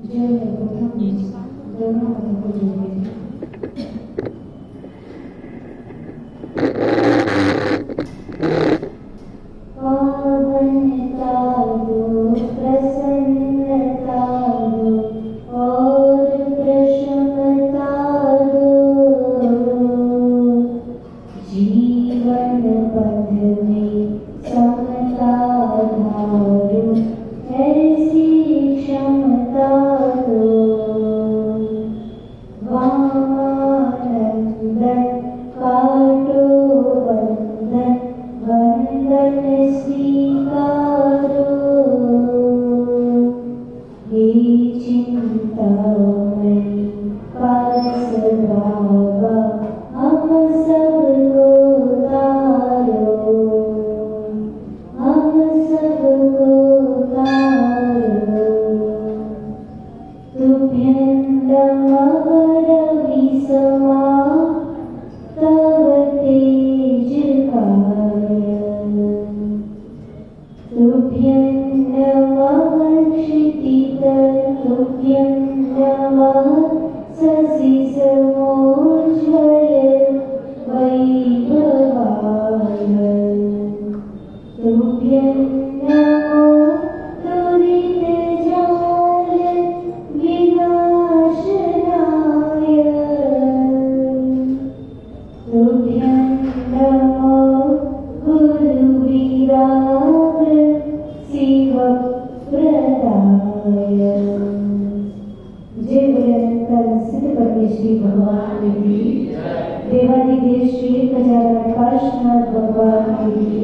जो है प्रथम दोनों पदों को जोड़ेंगे। पावनता दो, प्रसन्नता दो और प्रशमता दो, जीवन पथ में समता धारो, ऐसी क्षमता दो। वामानंदन काटो बंधन, बंधन स्वीकारो। हे चिंतामणि पारस बाबा, हम सबको तारो, हम सबको तारो। तुभ्यं नमः रविसमा, तव तेजकाय। तुभ्यं नमः क्षितितल, तुभ्यं नमः शशिसमोज्ज्वल वैभवाय। तुभ्यं नमो दुरितजाल विनाशनाय। तुभ्यं नमो गुरुविराग शिवप्रदाय। जय बोले अनंत सिद्ध परमेश्वरी भगवान की, देवादिदेव श्री गजानन काशनाथ भगवान की,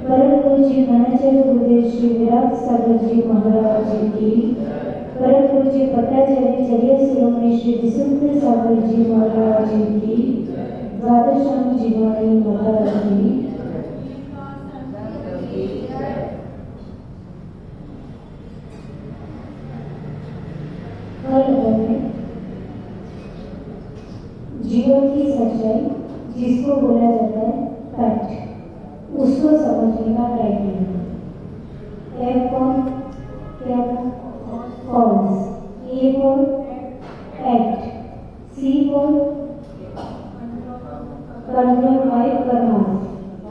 परम पूज्य गणाचार्य गुरुदेव श्री विराट सागर जी महाराज की, परम पूज्य पट्टाचार्य चर्या शिरोमणि श्री विशुद्ध सागर जी महाराज की, द्वादशांग जीवाणी महाराज की। जीवन की सच्चाई जिसको बोला जाता है फैक्ट, उसको समझने का क्राइटेरिया। एफ फॉर क्या था? False. A for act, C for control by karma,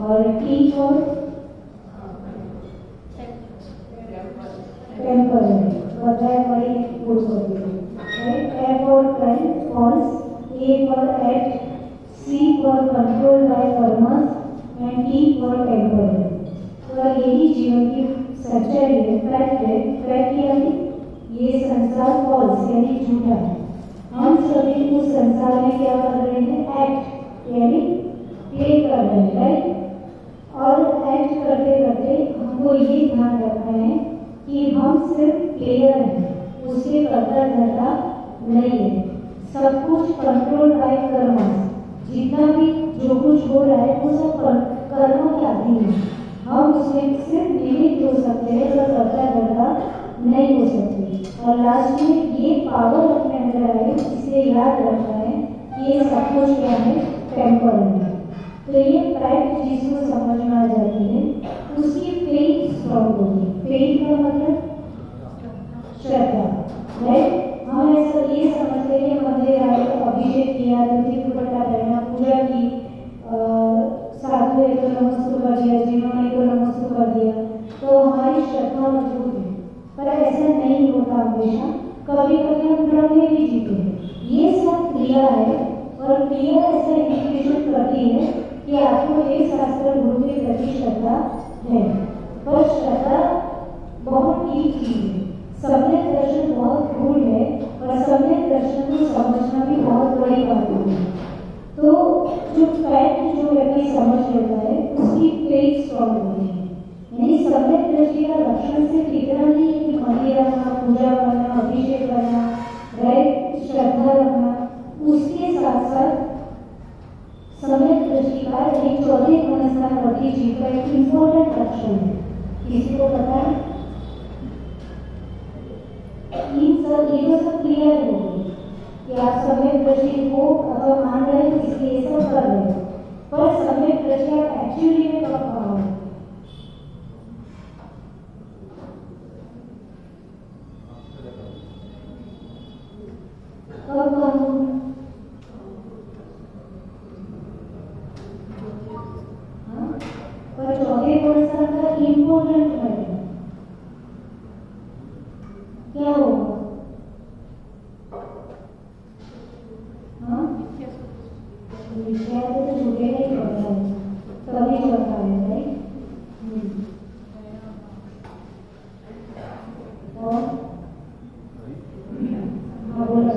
और टी फॉर टेम्पररी। बताया हमारी बोल सकते हैं। F for false, A for act, C for control by कर्मस and T for temporary। तो यही जीवन की सच्चाई है, फैक्ट है। फैक्ट यानी ये संसार फॉल्स यानी झूठा है। हम सभी उस संसार में क्या कर रहे हैं? एक्ट यानी प्ले कर रहे हैं, राइट। और एक्ट करते करते हमको ये ध्यान रखना है कि हम सिर्फ प्लेयर हैं, उसके कर्ता धर्ता नहीं है। सब कुछ कंट्रोल बाय कर्म, जितना भी जो कुछ हो रहा है वो सब कर्म के अधीन है। हम उसमें सिर्फ निमित्त हो सकते हैं, पर कर्ता धर्ता नहीं हो सकते। और लास्ट में ये पावर अपने अंदर आए, इसलिए याद रखना है कि ये सब कुछ क्या है? टेम्पररी है। तो ये फैक्ट जिसको समझ में आ जाती है उसकी फेथ स्ट्रॉन्ग होगी। फेथ का मतलब श्रद्धा, राइट। हम ऐसा ये समझते हैं मंदिर आए, अभिषेक किया, धोती दुपट्टा पहना, पूजा की, साधु है तो नमस्कार कर दिया, जिन्होंने तो नमस्कार कर दिया, तो हमारी श्रद्धा मजबूत है। पर ऐसा नहीं होता हमेशा। कभी कभी हम भ्रम में भी जीते हैं। ये सब क्रिया है, और क्रिया ऐसा इंडिकेशन करती है कि आपको एक शास्त्र गुरु के प्रति श्रद्धा है। पर श्रद्धा बहुत डीप चीज है। सम्यक दर्शन बहुत गूढ़ है, और सम्यक दर्शन को समझना भी बहुत बड़ी बात है। तो जो फैक्ट जो व्यक्ति समझ लेता है उसकी फेथ स्ट्रॉन्ग होती है। यानी सम्यक दृष्टि का लक्षण सिर्फ इतना नहीं है कि मंदिर आना, पूजा करना, अभिषेक करना, राइट, श्रद्धा रखना। उसके साथ साथ सम्यक दृष्टि का एक चौथे गुणस्थान प्रति जीव का एक इम्पोर्टेंट लक्षण है। किसी को पता है? ये सब क्लियर होगी कि आप सम्यक दृष्टि को अगर मान रहे हैं इसलिए सब कर रहे हैं, पर सम्यक दृष्टि आप एक्चुअली में कब पाओगे? क्या होगा? हाँ, विषय तो झूठेगा ही होता है, तभी होता है, राइट? और हाँ बोला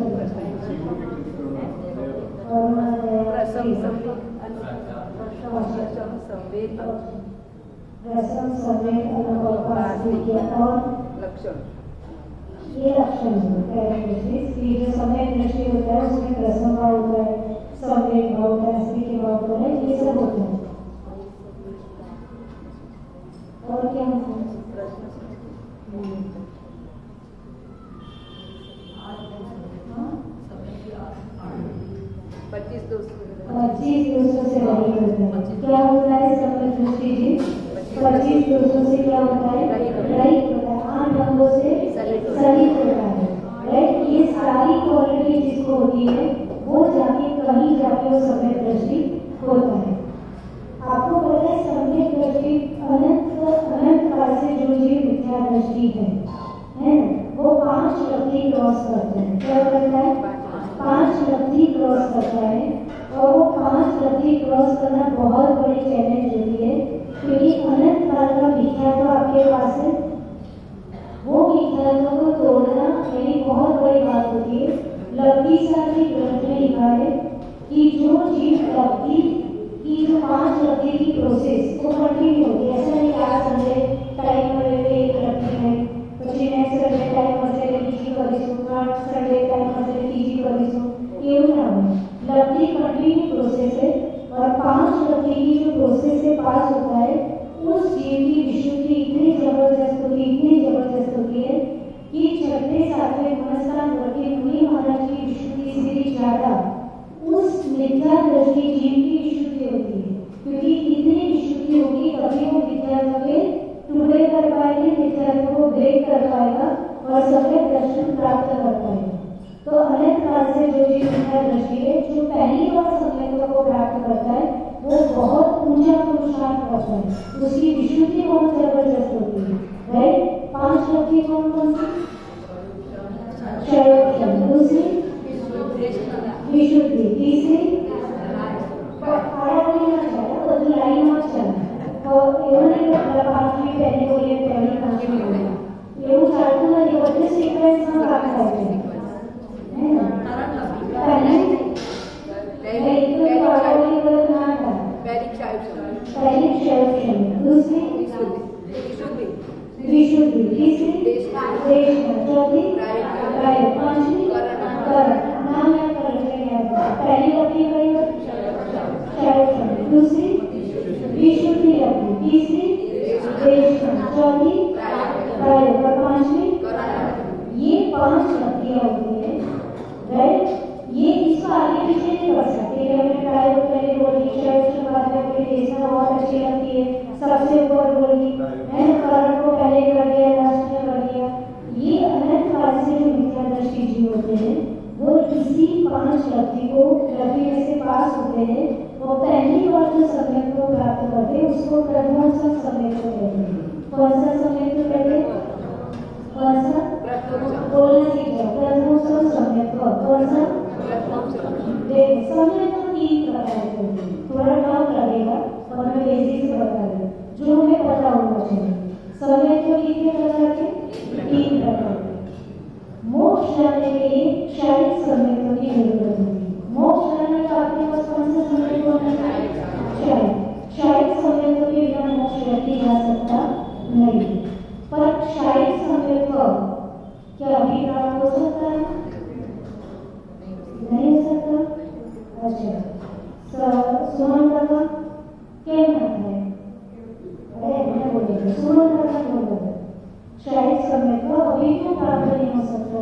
रसम संवेद अनुभव और लक्षण, ये लक्षण कैरेक्टरिस्टिक्स। ये जो समय दृष्टि होता है उसमें रसम भाव होता है, संवेद भाव होता है, स्थिति भाव होता है, ये सब होता है। और क्या होता है? 25 200 से रहित होता है। क्या होता है समय दृष्टि जी? 25 200 से क्या होता है? रहित होता है, 8 अंगों से सहित होता है, राइट? ये सारी क्वालिटी जिसको होती है वो जाके कहीं जाके वो समय दृष्टि होता है। आपको पता है समय दृष्टि अनंत काल से जो जीव मिथ्या दृष्टि है ना, वो 5 लब्धि क्रॉस करता है। क्या करता है? 5 लब्धि क्रॉस करता है। और वो 5 लब्धि क्रॉस करना बहुत बड़ी चैलेंज होती है, क्योंकि अनंत काल का मिथ्या तो आपके पास है, वो मिथ्यात्व को तोड़ना मेरी बहुत बड़ी बात होती है। लब्धि शास्त्री ग्रंथ में लिखा है कि जो जीव लब्धि की जो 5 लब्धि की प्रोसेस वो कंटिन्यू होती है। ऐसा नहीं कि आज संडे टाइम में एक लब्धि है, પછી નેક્સ્ટ સંડે ટાઈમ મળશે એટલે બીજી કરીશું, થર્ડ સંડે ટાઈમ મળશે એટલે ત્રીજી કરીશું, એવું ના હોય। लब्धि कंटिन्यू प्रोसेस है और 5 लब्धि की जो प्रोसेस से पास होता है उस जीव की विशुद्धि इतनी जबरदस्त होती है कि 6वें मनस्कान करके मुनि महाराज की विशुद्धि से भी ज्यादा उस मिथ्या दृष्टि जीव की विशुद्धि होती है, क्योंकि इतनी विशुद्धि होगी तभी वो मिथ्यात्व के टुकड़े कर पाएंगे, मिथ्यात्व को ब्रेक कर पाएगा और सफेद दर्शन प्राप्त कर पाएगा। तो अनंत काल से जो जीव मिथ्या दृष्टि है, जो पहली बार सफेद को प्राप्त करता है वो बहुत ऊंचा पुरुषार्थ करता है, उसकी विशुद्धि बहुत जबरदस्त होती है, राइट? 5 लब्धि कौन कौन सी? दूसरी विशुद्धि, तीसरी लाइन में चलना और એવું નહીં કે 5મી પહેલી બોલીએ પહેલી 5મી બોલીએ એવું ચાલતું નથી, બધે સિક્વન્સમાં કામ થાય છે, હે ને? પહેલી पहली क्षय, दूसरी विशुद्धि, तीसरी देशना, चौथी राय, 5वीं करण। नाम याद कर लीजिए। पहली लब्धि कही क्षय, दूसरी विशुद्धि लब्धि, तीसरी देशना, चौथी राय और 5वीं। ये 5 लब्धियां होती है, राइट? ये इसको आगे पीछे नहीं बढ़ सकते। हमने ट्राई पहले बोली, शायद बाद में बोली, देशना बहुत अच्छी लगती है, सबसे ऊपर बोली, मैंने करण को पहले कर दिया, लास्ट में कर दिया। ये अनंत काल से जो मिथ्या दृष्टि जीव होते हैं वो इसी 5 लब्धि में से पास होते हैं। वो पहली बार जो समय को प्राप्त करते हैं उसको प्रथमोत्सव समय को कहते हैं। कौन सा समय को कहते हैं? कौन सा? बोलना सीख जाओ। प्रथमोत्सव समय को कौन सा? समय तो 3 प्रकार के होते हैं, थोड़ा डाउट लगेगा और मैं बेसिक से बता रही हूँ जो हमें पता होना चाहिए। समय तो कितने प्रकार के? 3 प्रकार के। मोक्ष लाने के लिए क्षणिक समय की जरूरत होती है। मोक्ष लाने का आपके पास कौन सा समय को है? क्षणिक समय के बिना मोक्ष व्यक्ति जा सकता नहीं, पर क्षणिक समय को क्या अभी प्राप्त हो सकता है? नहीं हो सकता। अच्छा, सुमन दादा क्या नाम है? अरे मैं बोलेंगे सुमन दादा क्यों बोले? शायद समय को अभी क्यों प्राप्त नहीं हो सकता?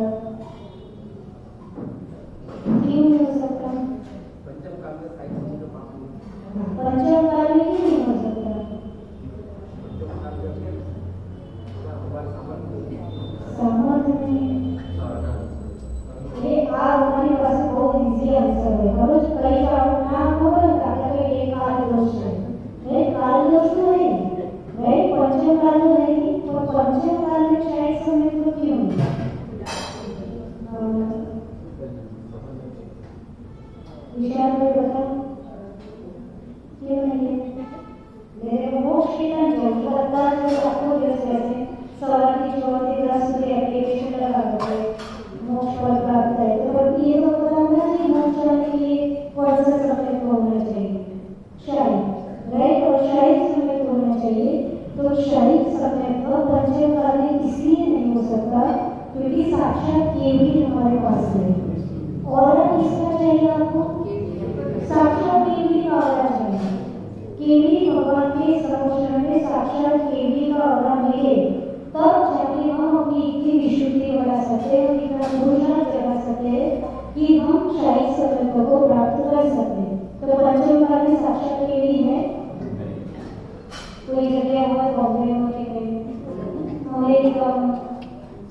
क्यों नहीं हो सकता? पंचम काल में क्यों नहीं हो सकता? सामर्थ्य नहीं। ये हमारे पास बहुत इजी आंसर है। खबर कई नाम खबर काका के एक काल दोष है, काल दोष तो है, राइट? पंचम काल तो है, तो पंचम काल में शायद समय तो क्यों? विचार में बताओ क्यों नहीं है? मेरे मोक्ष की ना जो करता है जो आपको जैसे सवाल की चौथी क्लास में एप्लीकेशन लगा देते मोक्ष पर प्राप्त है तो ये तो बताऊंगा कि मोक्ष जाने के लिए कौन सा समय होना चाहिए शायद राइट और शायद समय होना चाहिए तो शायद समय पर पंचकार्य इसलिए नहीं हो सकता क्योंकि साक्षात केवल हमारे पास है और किसका चाहिए आपको साक्षात केवल का और चाहिए केवल भगवान के समक्ष में साक्षात केवल का और मिले तब जाके हम अपनी इतनी विशुद्धि बढ़ा सकते हैं इतना भूषण जगा सकते हैं कि हम शाही स्वतंत्र को प्राप्त कर सकते हैं तो पंचमकाल में साक्षात केवल है कोई जगह हुआ बॉम्बे में कहीं अमेरिका में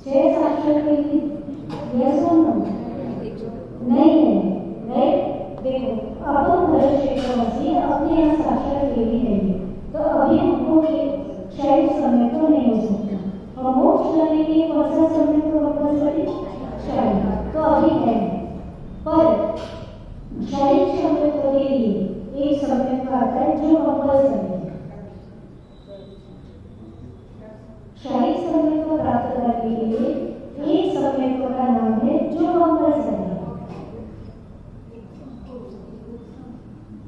छह साक्षात केवल यस और नो नहीं है राइट देखो अपन भरत क्षेत्रवासी अपने यहाँ साक्षात केवल नहीं है तो अभी हमको शायद समय तो नहीं हो सकता और मोक्ष जाने के लिए कौन सा समय तो कंपल्सरी शायद तो अभी है पर शायद समय के लिए एक समय का आता है जो कंपल्सरी है शायद समय को प्राप्त करने के लिए एक समय का नाम है जो कंपल्सरी है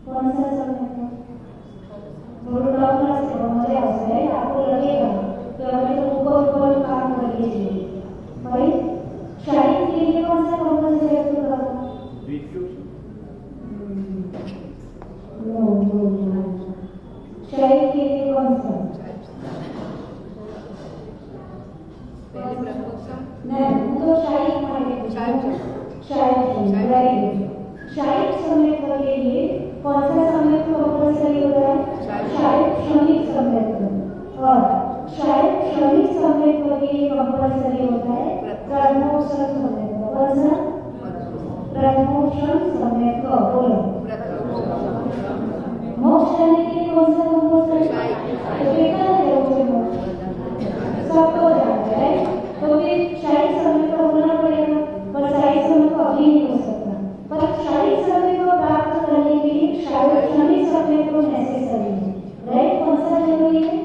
कौन सा समय थोड़ा से मजा आता है आपको लगेगा तो हमें तो ऊपर काम करके चाहिए भाई शायद के लिए कौन सा कंपल्सरी है तो नो शायद के लिए कौन सा नहीं तो शायद समय के लिए कौन सा समय कंपल्सरी होता है शायद श्रमिक समय और शायद श्रमिक समय के लिए कंपल्सरी होता है प्रथमोक्षण समय कौन सा प्रथमोक्षण समय का बोलो मोक्ष जाने के लिए कौन सा कंपल्सरी तो बेकार है उसे मोक्ष सबको जानते हैं तो फिर शायद समय का होना पड़ेगा पर शायद समय को अभी नहीं हो सकता पर शायद समय को प्राप्त करने के लिए शायद श्रमिक समय को नेसेसरी है राइट कौन सा जरूरी है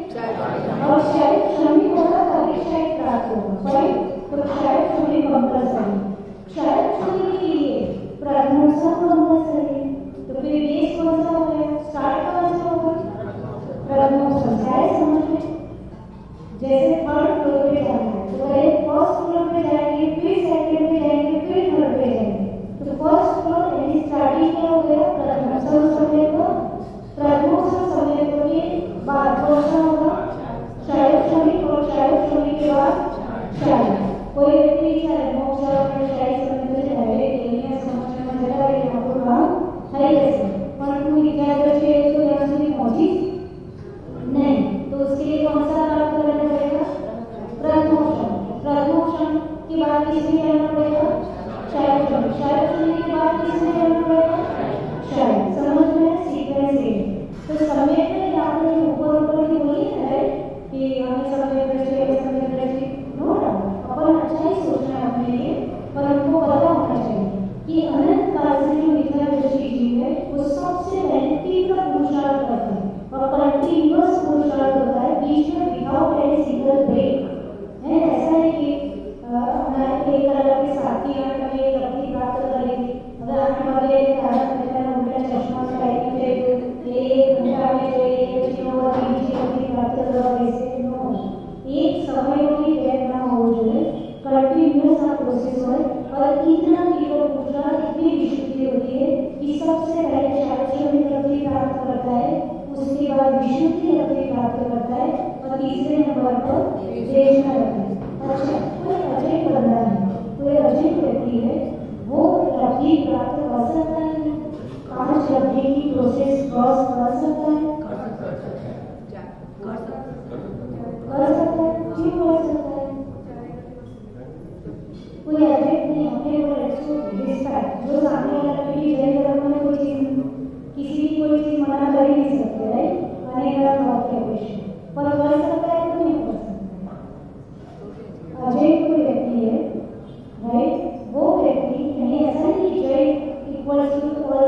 और शायद श्रमिक होगा तभी शायद प्राप्त होगा राइट तो शायद श्रमिक कंपल्सरी शायद श्रमिक के लिए प्रथमोत्सव कंपल्सरी है तो फिर बेस कौन सा होगा स्टार्ट कौन सा होगा प्रथमोत्सव शायद समझ में जैसे थर्ड फ्लोर पे जाना है तो पहले फर्स्ट फ्लोर पे जाएंगे फिर सेकंड पे जाएंगे फिर थर्ड पे जाएंगे तो फर्स्ट फ्लोर यानी स्टार्टिंग क्या हो गया प्रथमोत्सव समय को प्रथमोत्सव समय को ये बाद कौन सा होगा शायद श्रमिक और शायद श्रमिक के बाद शायद कोई व्यक्ति शायद मोक्ष और शायद समय में जाए लेकिन समझ में जगह है यहाँ पर काम है जैसे पर तू क्या बचे तो यहाँ से पहुंची नहीं तो उसके लिए कौन सा प्राप्त करना पड़ेगा प्रथमोक्षण के बाद किसमें जाना पड़ेगा शायद श्रमिक के बाद किसमें जाना पड़ेगा शायद समझ में सीक्वेंस है तो समय पे यहाँ पर ऊपर की बोली है कि हमें समय पे नो डाउट अपन अच्छा ही सोचना है अपने लिए पर हमको पता होना चाहिए कि अनंत काल से जो मिथ्या दृष्टि जीव है वो सबसे पहले तीव्र पुरुषार्थ करता है और कंटिन्यूअस पुरुषार्थ होता है बीच में विदाउट एनी सिंगल ब्रेक है ऐसा है कि एक तरह के साथी हमें लड़की प्राप्त कर लेगी अगर हमें वाले कारण में उल्टा चश्मा लगाई तो एक घंटा में जो एक चीजों और बीच लड़की प्राप्त करवा वैसे नो एक समय की गैप ना हो जो है कंटिन्यूअस आप प्रोसेस हो और इतना तीव्र पुरुषार्थ इतनी विशुद्धि होती है कि सबसे पहले शारीरिक लड़की प्राप्त करता है उसके बाद विशुद्धि रत्न प्राप्त करता है और तीसरे नंबर पर देश में रत्न अच्छा कोई अजय बंदा है कोई अजय व्यक्ति है वो रत्न प्राप्त कर सकता है 5 रत्न की प्रोसेस क्रॉस कर सकता है क्यों कर सकता है कोई अजय नहीं अपने को रिस्पेक्ट जो सामने वाला व्यक्ति जय धर्म में कोई चीज किसी भी कोई चीज मना कर ही नहीं सकते राइट अनेक बात के क्वेश्चन पर कर सकता है तो नहीं कर सकता अजय कोई व्यक्ति है राइट वो व्यक्ति यानी ऐसा नहीं कि जय इक्वल्स टू ऑल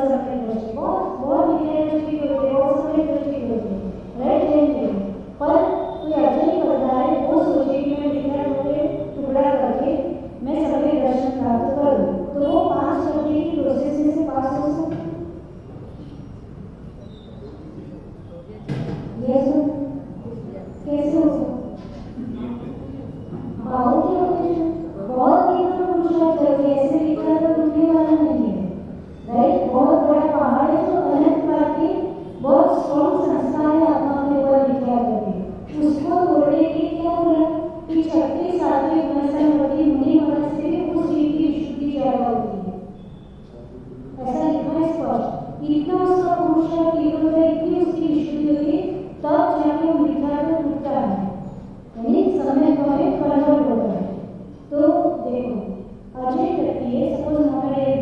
चाहिए, सपोज मोमेंट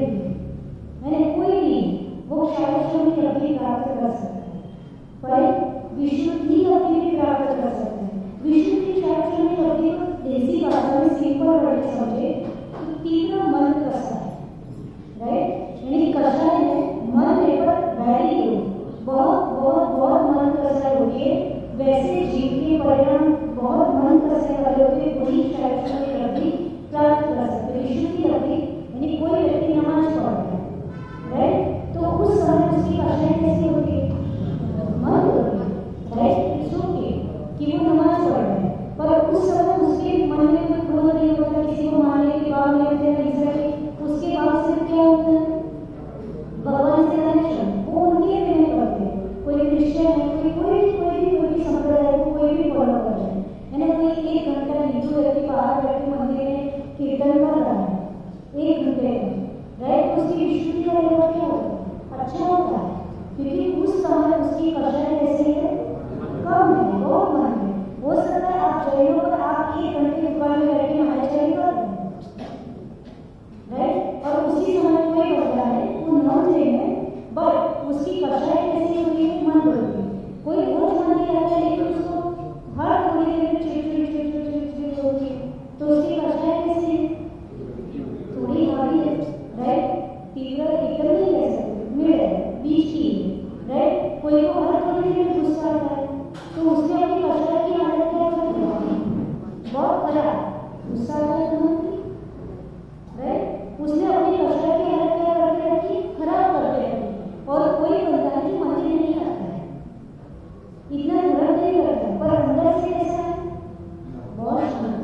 मैंने कोई भी वो शारीरिक अवधि प्राप्त कर सकता है, पर विशुद्धि अवधि भी प्राप्त कर सकता है। विशुद्धि शारीरिक अवधि को देसी भाषा में सिंपल वर्ड समझे तो तीव्र मन कसा है, राइट, यानी कषाय में मन लेवल वेरी लो, बहुत बहुत बहुत मन कसाई होती है, वैसे जीव के परिणाम बहुत मन कसाई वाले होते हैं, वही शारीरिक अवधि प्राप्त कर सकते हैं। विशुद्धि अवधि यानी कोई व्यक्ति नमाज पढ़ रहा है, राइट, तो उस समय उसकी कषाय कैसी होती है, मन होती है, राइट, सोचिए कि वो नमाज पढ़ रहा है, पर उस समय उसके मन में कोई क्रोध नहीं होता, किसी को मारने के बाद में उसके बाद से क्या होता है, भगवान से कनेक्शन, वो उनके प्रेम करते हैं। कोई क्रिश्चियन है, कोई भी संप्रदाय को कोई भी फॉलो कर रहे हैं, यानी कोई 1 घंटा हिंदू व्यक्ति बाहर बैठ के मंदिर में कीर्तन कर रहा है 1 घंटे का, राइट, उसकी विशुद्धि का लेवल क्या होता है, अच्छा होता है, क्योंकि उस समय उसकी कषाय कैसी है, कम है, बहुत मन है। हो सकता है आप जैनों पर आप 1 घंटे दुकान में बैठ के हमारे कर रहे हैं, राइट, और उसी समय कोई बंदा है वो नॉन जैन है, बट उसकी कषाय कैसी होती है, मन होती है। कोई रोज मंदिर आता है लेकिन उसको हर थोड़ी देर में चिड़चिड़ होती है, तो उसकी कषाय कैसी है, थोड़ी हावी है, राइट, तीव्र एकदम नहीं कह सकते, मिड है, बीच की है, राइट। कोई को हर थोड़ी देर में गुस्सा आता है, तो उसने अपनी कषाय की हालत क्या कर दी, बहुत खराब, गुस्सा आता है तो राइट, उसने अपनी कषाय की हालत क्या करके रखी, खराब करके रखी। और कोई बंदा है जो मंदिर नहीं आता है, इतना धर्म नहीं करता, पर अंदर से कैसा है, बहुत शांत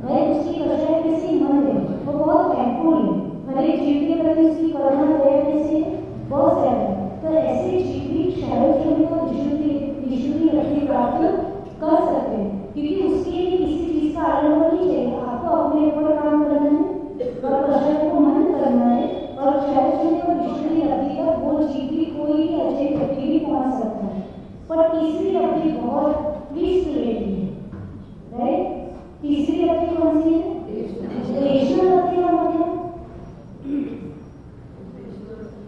है, उसकी कषाय कैसी, मन है, वो बहुत थैंकफुल है, हर एक जीव के प्रति उसकी करुणा दया कैसी है, बहुत ज्यादा है। तो ऐसे जीव भी शारीरिक और विशुद्धि अवधि प्राप्त कर सकते हैं, क्योंकि उसके लिए किसी चीज का आलंबन नहीं चाहिए, आपको अपने ऊपर काम करना है और कषाय को मन करना है, और शारीरिक और विशुद्धि अवधि तक वो जीव भी कोई भी अजय व्यक्ति भी पहुंच सकता है। पर तीसरी अवधि बहुत रिस्क लेती है, राइट, तीसरी अवधि कौन सी है, देशनल अवधि का मतलब,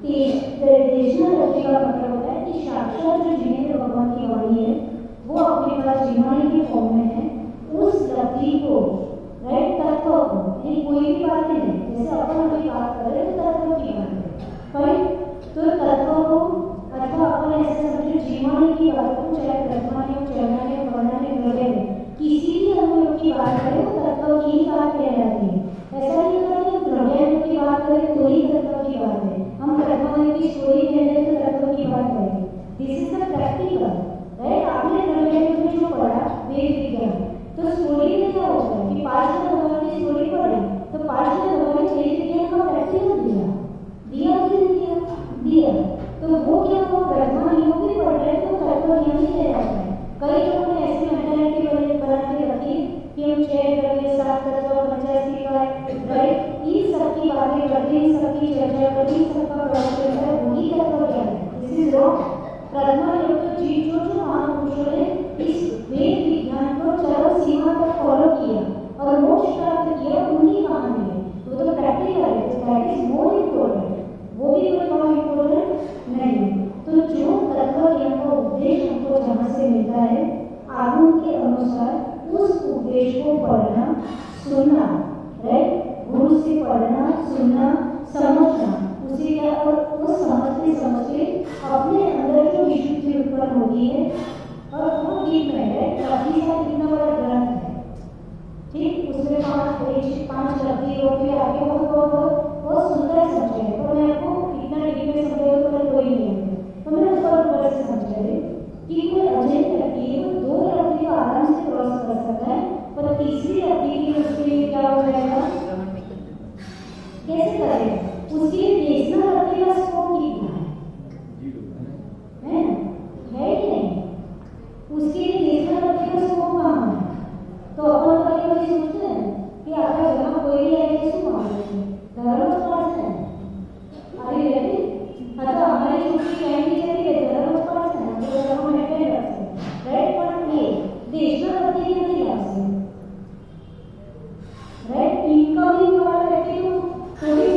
देशनल अवधि का मतलब होता है कि साक्षात जो जिन्हें भगवान की वाणी है वो अपने पास जीवानी के फॉर्म में है, उस अवधि को, राइट, तत्व को, ये कोई भी बात नहीं है, जैसे अपन अभी बात कर रहे हैं तो तत्व की बात है, राइट, तो तत्व को अथवा अपन ऐसे समझे जीवानी की बात को, चाहे ब्रह्मानी हो, चरणानी हो, वर्णानी, द्रव्य में किसी भी अनुभव की बात करें तो तत्व की बात कहलाती है। ऐसा नहीं होता कि द्रव्य की बात करें तो ही तत्व की बात है, हम ब्रह्मानी की स्टोरी कह रहे तो तत्व की बात करेंगे, this is the practical, right. आपने द्रव्य में जो पढ़ा वेद विज्ञान, तो स्टोरी में क्या होता है कि 5 भगवान की स्टोरी पढ़ी, तो 5 भगवान ने वेद विज्ञान का प्रैक्टिकल दिया, तो वो क्या वो ब्रह्मा योग भी पढ़ रहे तो तत्व ज्ञान ही ले जाता है। कई लोगों ने ऐसी मेंटालिटी बना के रखी कि हम 6 द्रव्य 7 तत्व 85 का, राइट, इन सब की बातें करते हैं, सबकी चर्चा करते हैं, सबका प्रयास करता है, वही तत्व ज्ञान है, दिस इज रॉन्ग। ब्रह्मा योग तो जीव जो महापुरुषों ने इस वेद विज्ञान को चरम सीमा तक फॉलो किया और मोक्ष प्राप्त किया, उनकी कहानी है, वो तो प्रैक्टिकल है, दैट इज मोर इम्पोर्टेंट, वो भी कोई कम इम्पोर्टेंट नहीं। तो जो तत्व ज्ञान का उपदेश हमको जहाँ से मिलता है, आगम के अनुसार उस उपदेश को पढ़ना सुनना, राइट, गुरु से पढ़ना सुनना समझना, उसी का और उस समझते समझते अपने अंदर जो विशुद्धि उत्पन्न होती है, और वो डीप में है, काफी सारा कितना बड़ा ग्रंथ है, ठीक, उसमें 5 पेज 5 लफ्ज़ होते हैं, आगे बहुत सुंदर समझा है, तो मैं आपको इतना डीप में समझाऊँ तो कोई नहीं है, तो मैं ऊपर से समझा रही कि कोई अजय व्यक्ति है वो 2 अवधि को आराम से क्रॉस कर सकता है, पर तीसरी अवधि के लिए उसके लिए क्या हो जाएगा, कैसे करेगा, उसके लिए नेशनल अवधि का स्कोप कितना है कि नहीं, उसके लिए नेशनल अवधि का स्कोप कहाँ है। तो अपन कभी सोचते हैं कि अगर जहाँ कोई भी आए तो धर्म पास है, अरे रेडी, मतलब हमारी छुट्टी टाइम की चली है, धर्म पास है, तो धर्म में क्या कर सकते, राइट, पर ये देशनल अवधि के नहीं आ सकते, राइट, इनकमिंग वाला व्यक्ति को थोड़ी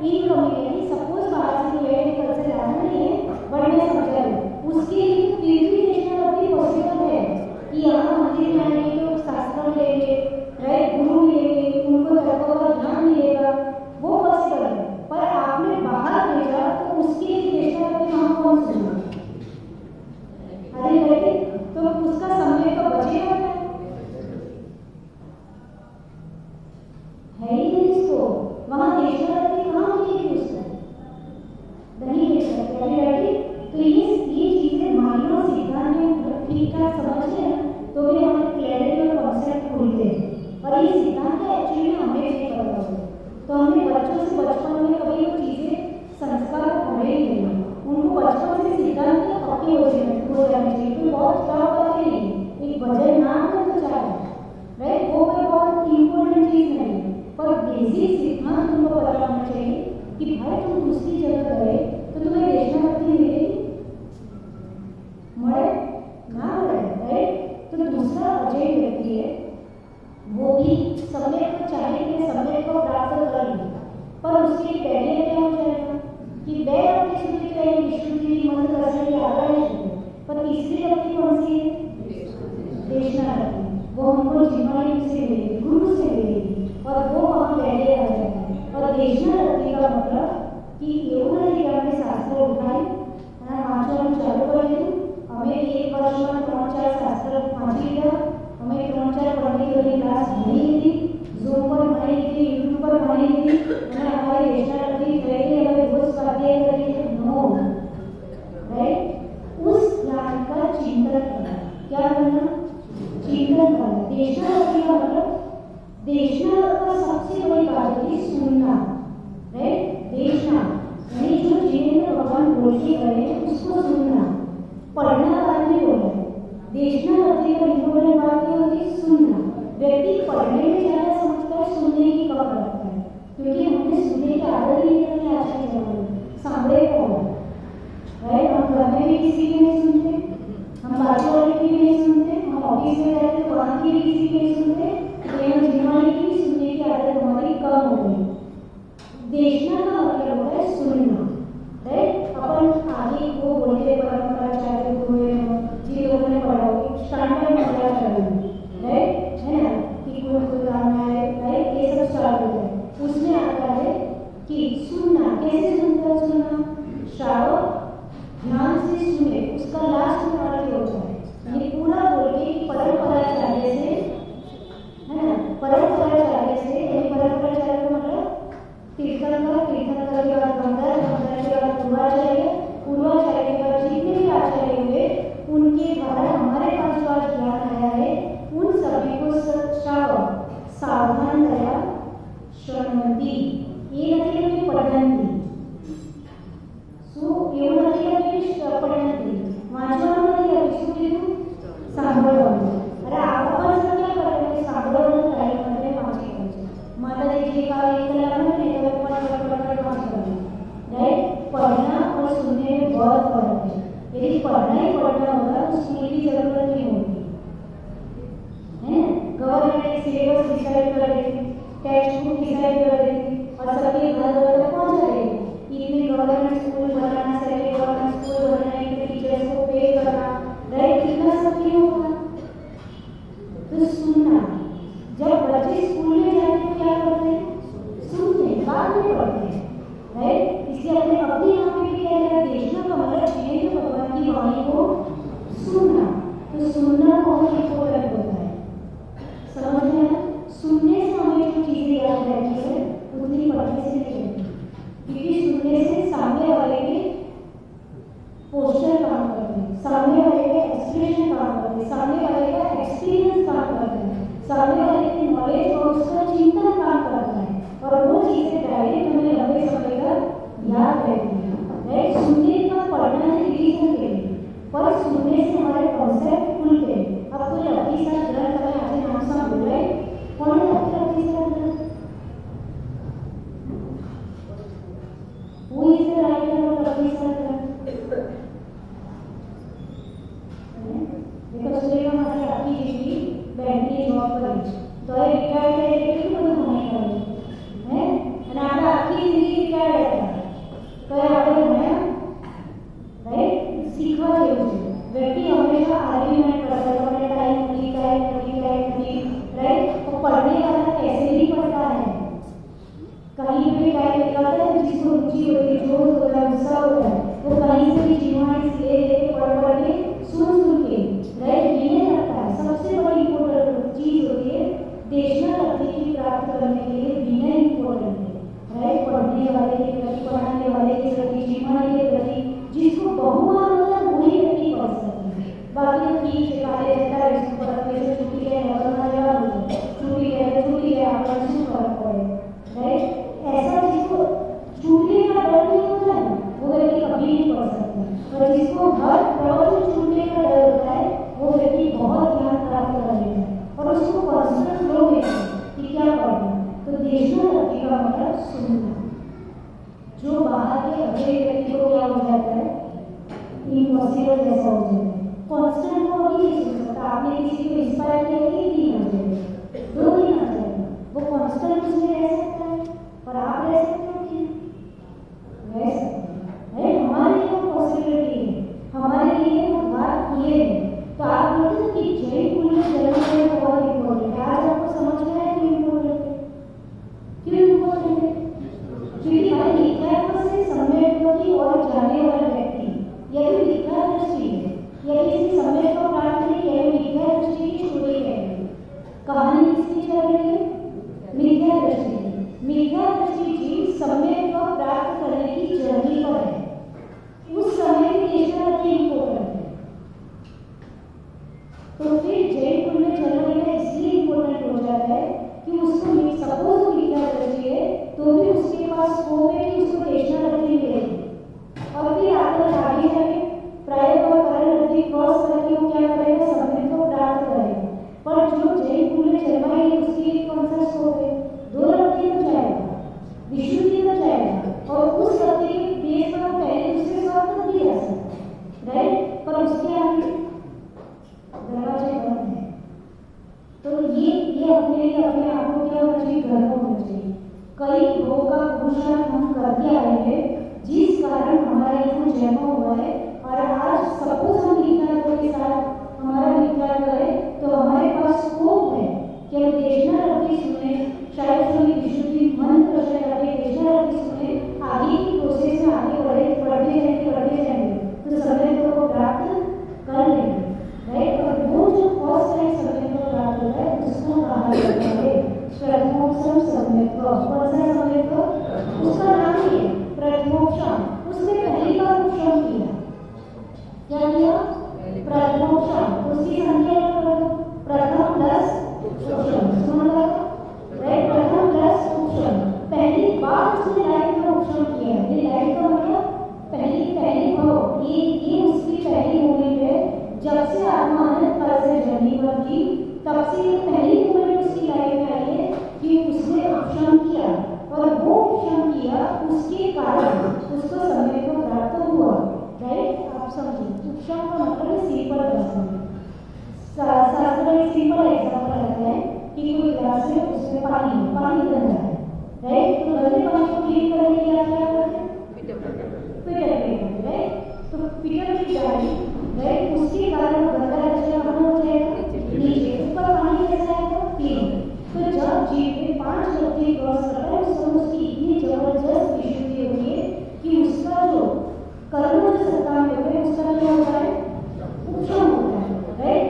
इनकम्युनिटी सपोज बाहर से कोई एग्रीकल्चर लाना नहीं है, बट मैं समझा रही उसके लिए फिर भी नेशनल अभी पॉसिबल है कि यहाँ मंदिर में आने तो शास्त्र लेंगे, राइट, गुरु लेंगे, उनको तत्व का ज्ञान मिलेगा, वो पॉसिबल है। पर आपने बाहर भेजा तो उसके लिए नेशनल अभी हम कौन सुना, अरे राइट, तो उसका समय तो बचेगा है ही नहीं, इसको वहाँ देशभक्ति कहाँ मिलेगी, उसको नहीं ले सकते, राइट। तो ये चीजें मानव सिद्धांत में ठीक ठाक समझ लें तो भी हमारे क्लैरिटी और कॉन्सेप्ट खुलते हैं। और ये सिद्धांत एक्चुअली में हमें नहीं पता होता, तो हमने बच्चों से बचपन में कभी वो चीजें संस्कार पढ़े ही नहीं, उनको बचपन से सिद्धांत के पक्के हो जाने चाहिए। कोई बहुत टफ बात नहीं, एक भजन नाम है तो चाहे, राइट, वो कोई बहुत इम्पोर्टेंट चीज नहीं है, पर बेसिक सिद्धांत तुमको पता होना चाहिए कि भाई तुम दूसरी जगह गए तो तुम्हें देशभक्ति मिलेगी, मरे ना मरे, राइट। तो दूसरा अजय व्यक्ति है, वो भी समय को चाहे कि समय को प्राप्त कर ले, पर उसके बैरियर क्या हो जाएगा कि वह अपनी शुद्धि करें, विशुद्धि मन कर आगा नहीं, पर तीसरी व्यक्ति कौन सी है, देशभक्ति, वो हमको जिम्मेदारी से मिलेगी, गुरु से मिलेगी, और वो वहाँ बैरियर आ जाता है। और देशभक्ति का मतलब कि એવું નથી કે આપણે શાસ્ત્રો ઉઠાઈ અને વાંચવાનું ચાલુ કરી દીધું, અમે એક વર્ષમાં 3-4 શાસ્ત્ર વાંચી લીધા, અમે 3-4 પંડિતોની ક્લાસ ભણી લીધી, ઝૂમ પર ભણી લીધી, યુટ્યુબ પર ભણી લીધી અને અમારી દેશભક્તિ થઈ ગઈ, હવે રોજ સ્વાધ્યાય કરીએ, નો, राइट। उस ज्ञान का चिंतन करना, क्या करना, चिंतन करना। देशभक्ति का मतलब देखना का सबसे बड़ी बात है सुनना, राइट, देखना, यानी जो जीवन में भगवान बोल के गए उसको सुनना, पढ़ना बाद में बोला है। देखना भक्ति का इम्पोर्टेंट बात ये होती है सुनना। व्यक्ति पढ़ने में ज्यादा समझता है, सुनने की कम रखता है, क्योंकि हमने सुनने की आदत नहीं करनी आज के जमाने में, सामने कौन, राइट, हम घर में भी किसी की नहीं सुनते, हम बाजू वाले की भी नहीं सुनते, हम ऑफिस में जाते तो वहाँ की भी किसी की नहीं सुनते, जिम्मेदारी की सुनने की आदत हमारी कम हो गई। देखना का मतलब होता है सुनना, राइट। अपन आगे वो बोलते परंपराचार्य हुए जिन लोगों ने पढ़ा हो स्टैंडर्ड पढ़ा चाहिए, राइट, है ना, कि कोई गाना है, राइट, ये सब स्टार्ट होता है। उसमें आता है कि सुनना, कैसे सुनता है, सुनना श्रावक ध्यान से सुने, उसका लास्ट में अर्थ होता है ये पूरा बोल के परंपराचार्य से, है ना, परंपराचार्य से, यानी परंपराचार्य का मतलब तीर्थंकर, तीर्थंकर के बाद गंधर्व, गंधर्व के बाद पूर्वाचार्य, पूर्वाचार्य के बाद जितने भी आचार्य हुए उनके द्वारा हमारे पास जो आज ज्ञान आया है उन सभी को श्रावक सावधान दया शृण्वन्ति, ये नहीं कि पठन्ति, सो ये नहीं कि पठन्ति, वाचन नहीं कि શું કીધું, સાંભળવાનું। અરે આપણ શું क्या करते हैं, સાંભળવાનું ટ્રાય करते हैं, वांची करते हैं। माताजी जी का एक कलाम है तो पढ़ वांची, राइट। पढ़ना और सुनने में बहुत फर्क है, यदि पढ़ना ही पढ़ना होगा तो स्कूल की जरूरत नहीं होती, है ना। गवर्नमेंट सिलेबस डिसाइड कर देती, टेक्स्ट बुक डिसाइड कर देती और सबके घर तक पहुंच जाएगी। इतने गवर्नमेंट स्कूल बनाना, सेमी गवर्नमेंट स्कूल बनाना, इतने टीचर्स को पे करना, राइट, कितना सब नहीं होगा। तो सुनना, जब बच्चे स्कूल में जाते हैं क्या करते हैं, सुनते, बाद में पढ़ते हैं, राइट। इसलिए हमने अपने यहाँ पे भी क्या किया, देखना का मतलब है तो भगवान की वाणी को सुनना। तो सुनना बहुत इम्पोर्टेंट होता है, समझ में आया। सुनने से हमें जो चीजें याद रहती है उतनी पढ़ने से नहीं रहती, क्योंकि सुनने से सामने वाले के पोस्चर काम करते हैं, सामने वाले का एक्सप्रेशन काम करते हैं, सामने वाले का एक्सपीरियंस काम करते हैं, सामने वाले की नॉलेज और उसका चिंतन काम करता है, और वो चीजें डायरेक्ट हमें लंबे समय तक याद रहती है, राइट। सुनने का पढ़ना है रिवीजन के लिए, पर सुनने से हमारे कॉन्सेप्ट खुलते हैं। अब कोई लड़की साथ ग्रंथ हमें आज नाम सा बोल रहे, कौन है लड़की साथ ग्रंथ, वो इसे राइटर और लड़की साथ ग्रंथ देखो, सुरेखा माता आपकी जिंदगी बैंकिंग जॉब पर तो रिटायर्ड है, लेकिन वो नहीं करेंगे, हैं, અને આપણે આખી જિંદગી રિટાયર્ડ जो बाहर के अगले व्यक्ति को क्या हो जाता है, इम्पॉसिबल जैसा हो जाता है। कांस्टेंट को भी नहीं सोच सकता, आपने किसी को इंस्पायर किया कि 3 घंटे 2 दिन आ जाएगा, वो कांस्टेंट उसमें रह सकता है और आप रह सकते हो कि रह सकते हैं। हमारे लिए वो पॉसिबिलिटी है, हमारे लिए वो बात ये है। तो आप बोलते हैं कि जैन कुल में जन्म लेना बहुत इम्पोर्टेंट है। आज आपको समझ में आया क्यों इम्पोर्टेंट है? क्यों इम्पोर्टेंट है? क्योंकि भाई विद्यार्थी से सम्यक्त्व की ओर जाने वाला व्यक्ति यह भी विद्या दृष्टि है, यह किसी सम्यक्त्व प्राप्त नहीं, यह विद्या दृष्टि की स्टोरी है। कहानी किसकी चल रही है? मिथ्या दृष्टि की। मिथ्या दृष्टि जीव सम्यक्त्व प्राप्त करने की जर्नी पर है। उस समय में नेशनल अति इम्पोर्टेंट है। तो फिर जैन कुल में जन्म लेना इसलिए इम्पोर्टेंट हो जाता है कि उसको सपोज मिथ्या दृष्टि है तो भी उसके पास स्कोप है कि उसको नेशनल अति मिलेगी। और फिर आगे जाके प्रायोग और करण अति क्रॉस करके वो क्या करेगा? सम्यक्त्व को प्राप्त करेगा। पर जो जैन कुल में जन्मा है उसके लिए कौन सा स्कोप है? 2 रत्ती में जाएगा, विशुद्धि में जाएगा और उस रत्ती के बेस पर पहले दूसरे स्वार्थ तक भी जा सकता है, राइट? पर उसके आगे दरवाजे बंद है। तो ये अपने लिए अपने आप को क्या होना चाहिए? गर्व होना चाहिए। कई लोगों का पुरुषार्थ हम करके आए हैं जिस कारण हमारे यहाँ जन्म हुआ है। और आज सपोज हम विद्यार्थी के साथ हमारा विद्यार्थी है तो हमारे पास स्कोप है कि हम देशना रखी सुने, शायद सुनी विशुद्धि मंत्र शायद देशना रखी सुने, आगे की प्रोसेस में आगे बढ़ते जाएंगे तो समय को प्राप्त कर लेंगे, राइट? और वो जो फर्स्ट टाइम समय को प्राप्त होता है उसको कहा जाता है प्रथमोपम सम्यक्त्व। कौन सा सम्यक्त्व? उसका नाम ही है प्रथमोपम। उसने पहली बार उपशम किया, क्या किया? प्रथमोपम। उसकी संख्या प्रथम प्लस उपशम, सुना राइट? प्रथम प्लस उपशम, पहली बार उसने लाइफ में उपशम किया। ये लाइफ का मतलब पहली भाव, ये उसकी पहली मूवमेंट है। जब से आत्मा अनंत काल से जर्नी पर थी तब से ये पहली मूवमेंट उसकी लाइफ में आई है कि उसने उपशम किया। और वो उपशम किया उसके कारण उसको समय को प्राप्त हुआ, राइट? आप समझिए, उपशम का मतलब सिंपल दर्शन। शास्त्र में सिंपल एग्जाम्पल रहता है कि कोई ग्लास है उसमें पानी गंदा है, राइट? तो गंदे पानी को क्लीन करने के लिए आप क्या करते हैं? Filter, right? तो फिल्टर की जाली, राइट, उसके कारण गंदा कचरा कहाँ हो जाएगा? नीचे। ऊपर पानी कैसा आएगा? क्लीन। तो जब जीव में 5 रत्ती क्रॉस करता है उस समय उसकी इतनी जबरदस्त विशुद्धि होती है कि उसका जो कर्म जो सत्ता में होता है उसका क्या होता है? उपशम होता है, राइट?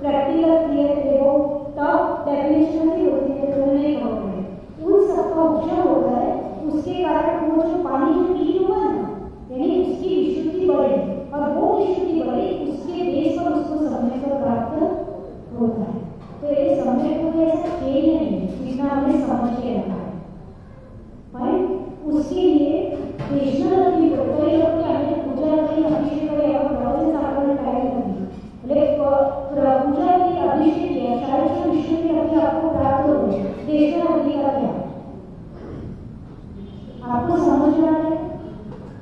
प्रैक्टिकल क्लियर देखो टॉप डेफिनेशन भी होती है तो नहीं होते हैं, उन सबका उपशम होता है। उसके कारण वो जो पानी जो क्लीन हुआ ना, यानी उसकी विशुद्धि बढ़े और वो विशुद्धि बढ़े उसके बेस पर उसको समय पर प्राप्त होता है। तो ये समय को ऐसा खेल नहीं है जितना हमने समझ के रखा है, फाइन? उसके लिए नेशनल भी कई लोग क्या है पूजा करें, अभिषेक करें और प्रवचन साधन टाइम लगी, पूजा की अभिषेक किया शायद से विशुद्धि अभी आपको प्राप्त हो गई। नेशनल अभी का क्या आपको समझ में आ रहा है?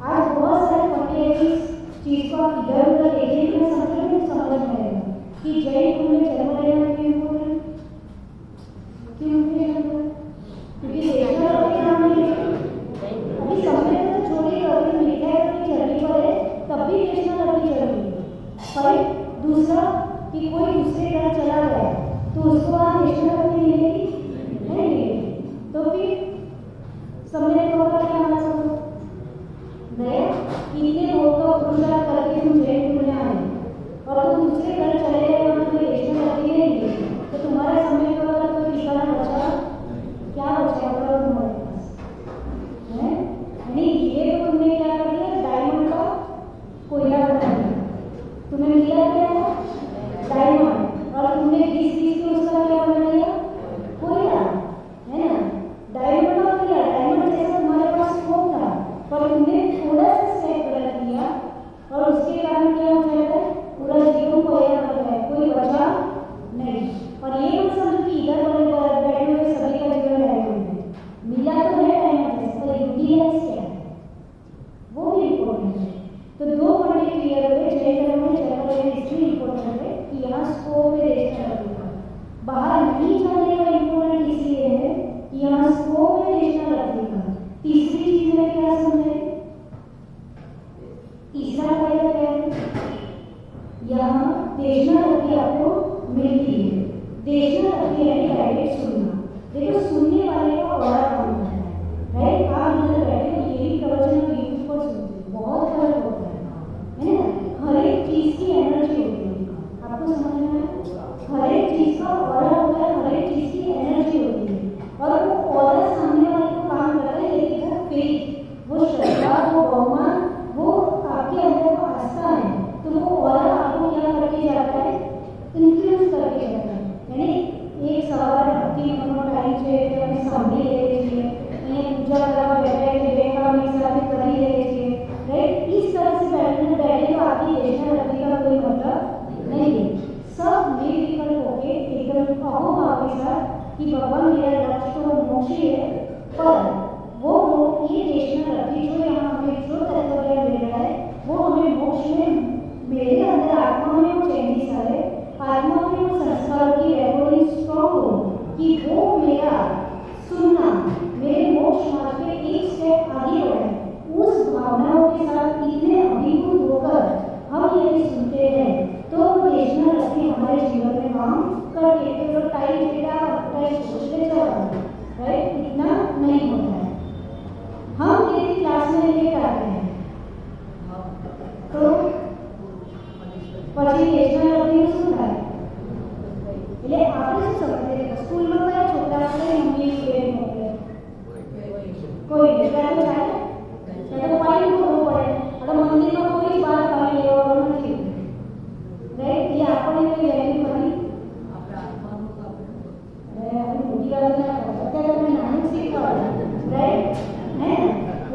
आज बहुत सारे पट्टे इस चीज को आप इधर उधर देखेंगे तो समझ में आएगा कि जैन कुल में जन्म लेना क्यों इम्पोर्टेंट? क्योंकि देखना अभी समय तो छोटी अभी मिठाई अपनी चलनी पर है तब भी नेशनल अभी चल रही है। पर दूसरा कि कोई दूसरे घर चला गया तो उसको वहाँ नेशनल अभी मिलेगी नहीं मिलेगी, तो फिर समय को क्या आना चाहिए? गया इतने लोगों का पुरुषार्थ करके तुम जैन कुल में आए और तुम दूसरे घर चले गए वहाँ कोई नेशनल अभी नहीं मिलेगी, तो तुम्हारा समय को अगर कोई ठिकाना बचा क्या बचाएगा तुम्हारे पास? है यानी ये तो तुमने क्या कर दिया? डायमंड का कोयला बना दिया। तुम्हें मिला क्या? डायमंड। और तुमने घिस के उसका क्या बना दिया? कि यहाँ स्कोप है नेशनल रखने का। बाहर नहीं जाने का इम्पोर्टेंट इसलिए है कि यहाँ स्कोप है नेशनल रखने का। तीसरी चीज में क्या समझे, तीसरा फायदा क्या है, यहाँ नेशनल रखी आपको मिलती है। नेशनल रखी यानी डायरेक्ट सुनना। देखो सुनने वाले का बड़ा काम होता है, राइट। आप इधर बैठे यही प्रवचन यूट्यूब पर सुनते, बहुत फर्क होता है ना। हर एक चीज की एनर्जी होती है, आपको समझ में आया? हर एक चीज का ऑरा होता है, हर एक चीज की एनर्जी होती है, और वो ऑरा सामने वाले को काम करता है। लेकिन वो फेथ, वो श्रद्धा, वो बहुमान, वो आपके अंदर का आस्था है, तो वो ऑरा आपको क्या करके जाता है, इन्फ्लुएंस करके जाता है। यानी एक सवाल भक्ति टाइम से તમે સાંભળી રહે છીએ, અહીંયા પૂજા કરવા બેઠા એટલે બે કામ એક સાથે કરી રહે છીએ, राइट। इस तरह से बैठने तो आपकी नेशनल रखने का कोई मतलब नहीं है। सब निर्विकल्प होके एकदम अहोभाव के साथ कि भगवान मेरा लक्ष्य तो मोक्ष ही है, पर वो ये नेशनल रखी जो यहाँ हमें जो तत्व मिल रहा है वो हमें मोक्ष में, मेरे अंदर आत्मा में वो चेंजेस आए, आत्मा में वो संस्कार की रेकॉर्डिंग स्ट्रॉन्ग हो कि वो मेरा सुनना मेरे मोक्ष मार्ग पे एक स्टेप आगे बढ़े। उस भावनाओं के साथ इतने अभिभूत होकर हम यदि सुनते हैं तो वो नेशनल रखी हमारे जीवन में काम करके तो टाइम डेटा टाइम सोचते चलते, राइट। इतना नहीं होता है। हम यदि क्लास में लेट आते हैं तो પછી नेशनल रखी શું થાય, એટલે આપણે શું સમજે સ્કૂલમાં કયા છોકરા આપણે ઇંગ્લિશ મીડિયમ મોકલે, કોઈ નહીં, ત્યાં તો ચાલે, ત્યાં તો પાણી કરવું પડે, આપણે મંદિરમાં કોઈ જ બહાર પાણી લેવાનું નથી, રાઈટ। એ આપણને કોઈ વેલ્યુ કરી આપણે મોટી વાત ના કરો, અત્યારે તમે નાનું શીખવાડો, રાइट है।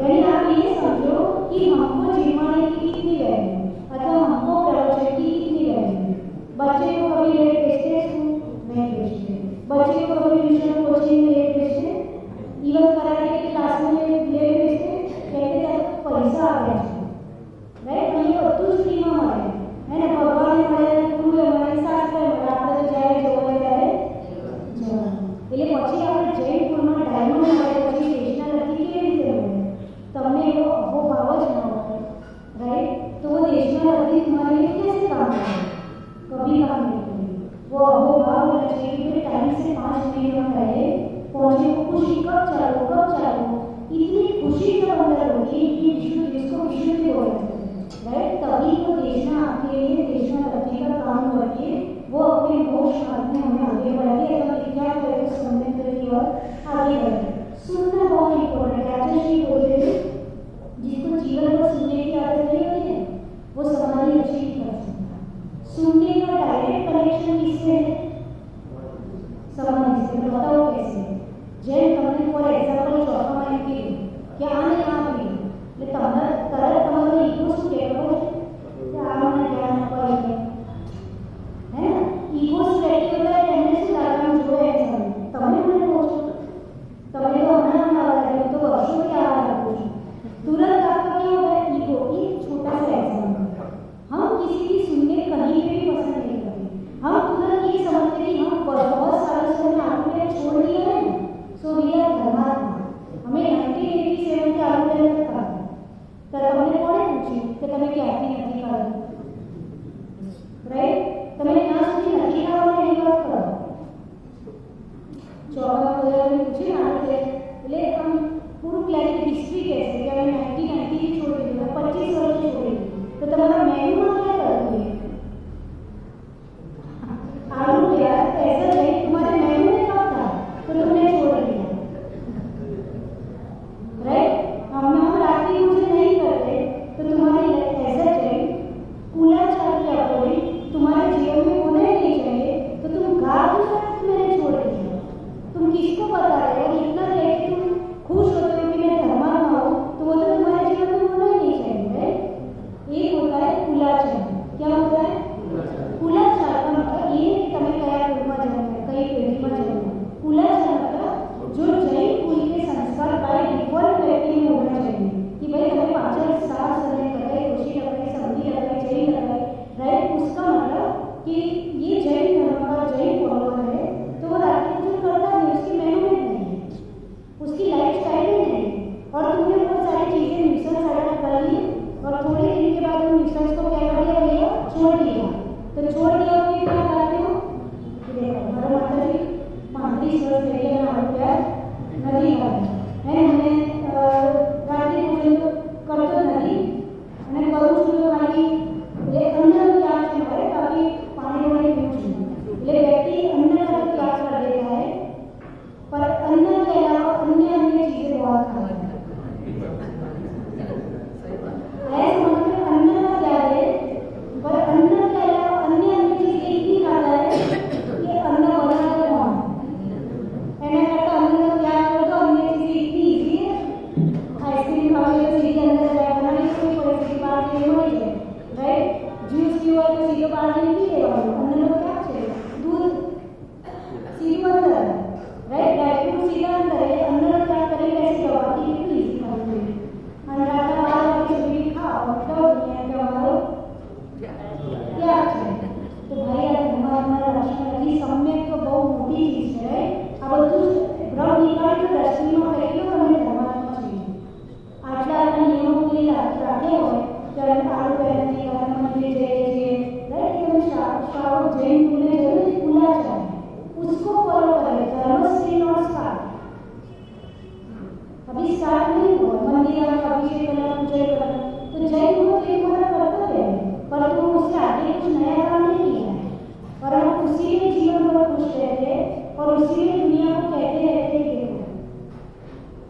यानी आप ये समझो कि हमको जिम्माने की कितनी वैल्यू, अथवा हमको प्रवचन की कितनी वैल्यू। बच्चे को कभी लेट भेजते नहीं भेजते, बच्चे को कभी ट्यूशन कोचिंग में लेट भेजते, इवन कराटे की क्लास में लेट भेजते, कहते हैं पैसा आ गया है, राइट। ये બધું ફ્રીમાં મળે है ना, ભગવાને મળે, ગુરુએ મળે, શાસ્ત્રે મળે, આપણે તો જ્યારે જોવે ત્યારે જવાનું। એટલે પછી આપણે જૈન સ્કૂલમાં ડાયમંડ મળે, પછી नेशनल रखी કેવી રીતે મળે, તમને એવો અહોભાવ જ ન હોય, राइट। तो वो नेशनल रखी तुम्हारे लिए कैसे काम करे, कभी काम नहीं करेगी। वो अहोभाव होना चाहिए कि टाइम से 5 मिनट पहले पहुंचे, को खुशी कब चालू, इतनी खुशी जब अंदर होगी, इतनी विशुद्ध, जिसको विशुद्ध बोलते हैं, राइट। तभी वो देशना आपके लिए नेशनल रखी का काम करके वो अपने मोक्ष मार्ग में हमें आगे बढ़ाते हैं, तो क्या करें संबंध की ओर आगे बढ़े। सुनना बहुत इंपॉर्टेंट है। आचार्य जी बोलते थे जिसको जीवन भर सुनने की आदत नहीं होती है वो समाधि अचीव कर सकता है। सुनने का डायरेक्ट कनेक्शन किससे है, समाधि से। बताओ कैसे। जैन તમને ફોર એક્ઝામ્પલ ચોથામાં એમ કીધું કે આને આ પીધું એટલે તમને તરત તમારો ઈગો શું કહેવો કે આ મને ધ્યાન આપવા છે, હે ને। ઈગો સ્ટ્રેટ કરતા એમને શું લાગવાનું જોવે એમ સમજે, તમે મને કહો છો, તમે તો હમણાં આવા લાગે, તો વર્ષોથી આવા લાગો છો, तुरंत आपका क्या होगा, ईगो। एक छोटा सा एग्जाम्पल, हम किसी की सुनने कहीं पे भी पसंद नहीं करते, हम तुरंत ये समझते कि हम बहुत सालों से हमने आलू प्याज छोड़ दिया है, सो वी आर धर्मात्मा। हमें 1987 के आलू प्याज तक खा तो हमने कोने पूछी कि તમે ક્યાંથી નથી ખાધું, રાઈટ। તમે ક્યાં સુધી નથી ખાવાનું એની વાત કરો। ચોખા ખોયાને પૂછી આલુ પ્યાજ એટલે આમ પૂરું ક્લિયર हिस्ट्री कैसे कि हमें 1990 की छोड़ दी, 25 वर्ष की छोड़ दी, तो तुम्हारा मेन्यू में क्या करोगे, आलू प्याज ऐसा नहीं, तुम्हारे मेन्यू में कब था तो तुमने छोड़ दिया, राइट। हम रात्रि मुझे नहीं करते तो तुम्हारे ऐसा चाहिए क्या आलू पहनने का मंदिर जाइए, राइट? ये श्रावक जैन बोले जरूर खुला जाए, उसको फॉलो करें। धर्म स्टिल नॉट स्टार्ट, अभी स्टार्ट नहीं हुआ। मंदिर में अभिषेक करना, पूजा करना, तो जैन लोग एक हमारा कर्तव्य है, पर तो उससे आगे कुछ नया काम नहीं किया है, और हम उसी में जीवन भर खुश रहते हैं और उसी में दुनिया को कहते रहते हैं कि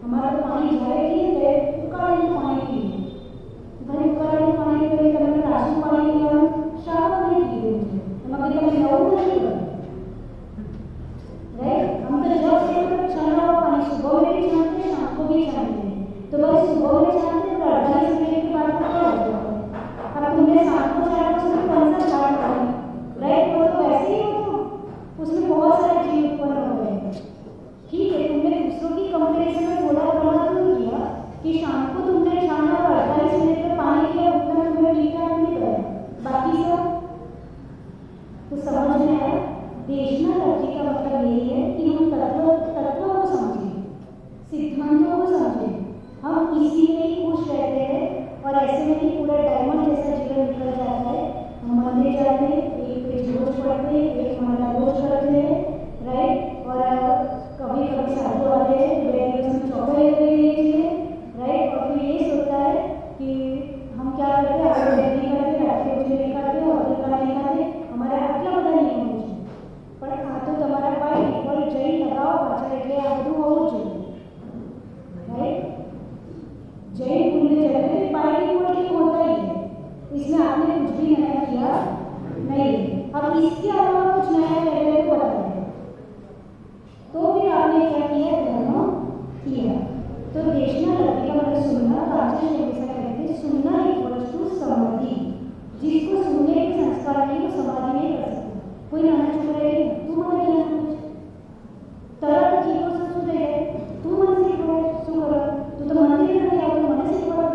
हमारा तो पानी जाएगी है, उकाड़े पानी पिए भाई, उकाड़े पानी पिए कभी राशन पानी पिया, श्रावण नहीं पिए, हम अभी कभी नौ नहीं कर, राइट? हम तो जब से चलना हुआ पानी सुबह में भी छानते हैं, शाम को भी छानते हैं, तो बस सुबह में छानते हैं और 48 मिनट के बाद क्या होता है? अब तुमने शाम को छाना उसमें कौन सा स्टार्ट करें, राइट? वो तो वैसे ही हो, उसमें बहुत सारे जीव उत्पन्न हो गए, ठीक है? तुमने दूसरों की कंपैरिजन में थोड़ा बड़ा तो किया कि शाम को तुमने छाना और 48 मिनट में पानी किया, उतना तुम्हें मीठा नहीं गया, बाकी सब तो समझ में आया। देशना लक्ष्य का मतलब यही है कि हम तत्वों को समझें, सिद्धांतों को समझें, हम इसी में ही खुश रहते हैं और ऐसे में ही पूरा डायमंड जैसा जीवन निकल जाता है। हम मंदिर जाते हैं, एक पेज रोज पढ़ते हैं, एक महीना रोज करते हैं, राइट? और कभी कभी साधु आते हैं, में चौपे लीजिए, राइट? और फिर ये सोचता है कि हम क्या करते हैं, आगे नहीं करते, रात्रि पूजा नहीं करते, और नहीं करते, हमारा आटला बधा नहीं होना चाहिए, पर आ तो તમારા પાઈ પર જઈ લગાવો પાછા, એટલે આ બધું હોવું જોઈએ, राइट? जय भूलने जाते हैं, पाई की होता ही है, इसमें आपने कुछ भी नया किया नहीं। अब इसके अलावा कुछ नया करने को बताया, तो फिर आपने क्या किया? धर्म किया। तो देशना लड़की का मतलब सुनना, प्राचीन ऐसा कहते हैं, सुनना इक्वल्स टू समाधि। जिसको सुनने के संस्कार नहीं, वो समाधि नहीं कर सकता। कोई नाना चुप रहे, तू मन नहीं कुछ तरह की चीजों से सुन रहे, तू मन से करो, तू तो मंदिर में आओ, तो मन से करो,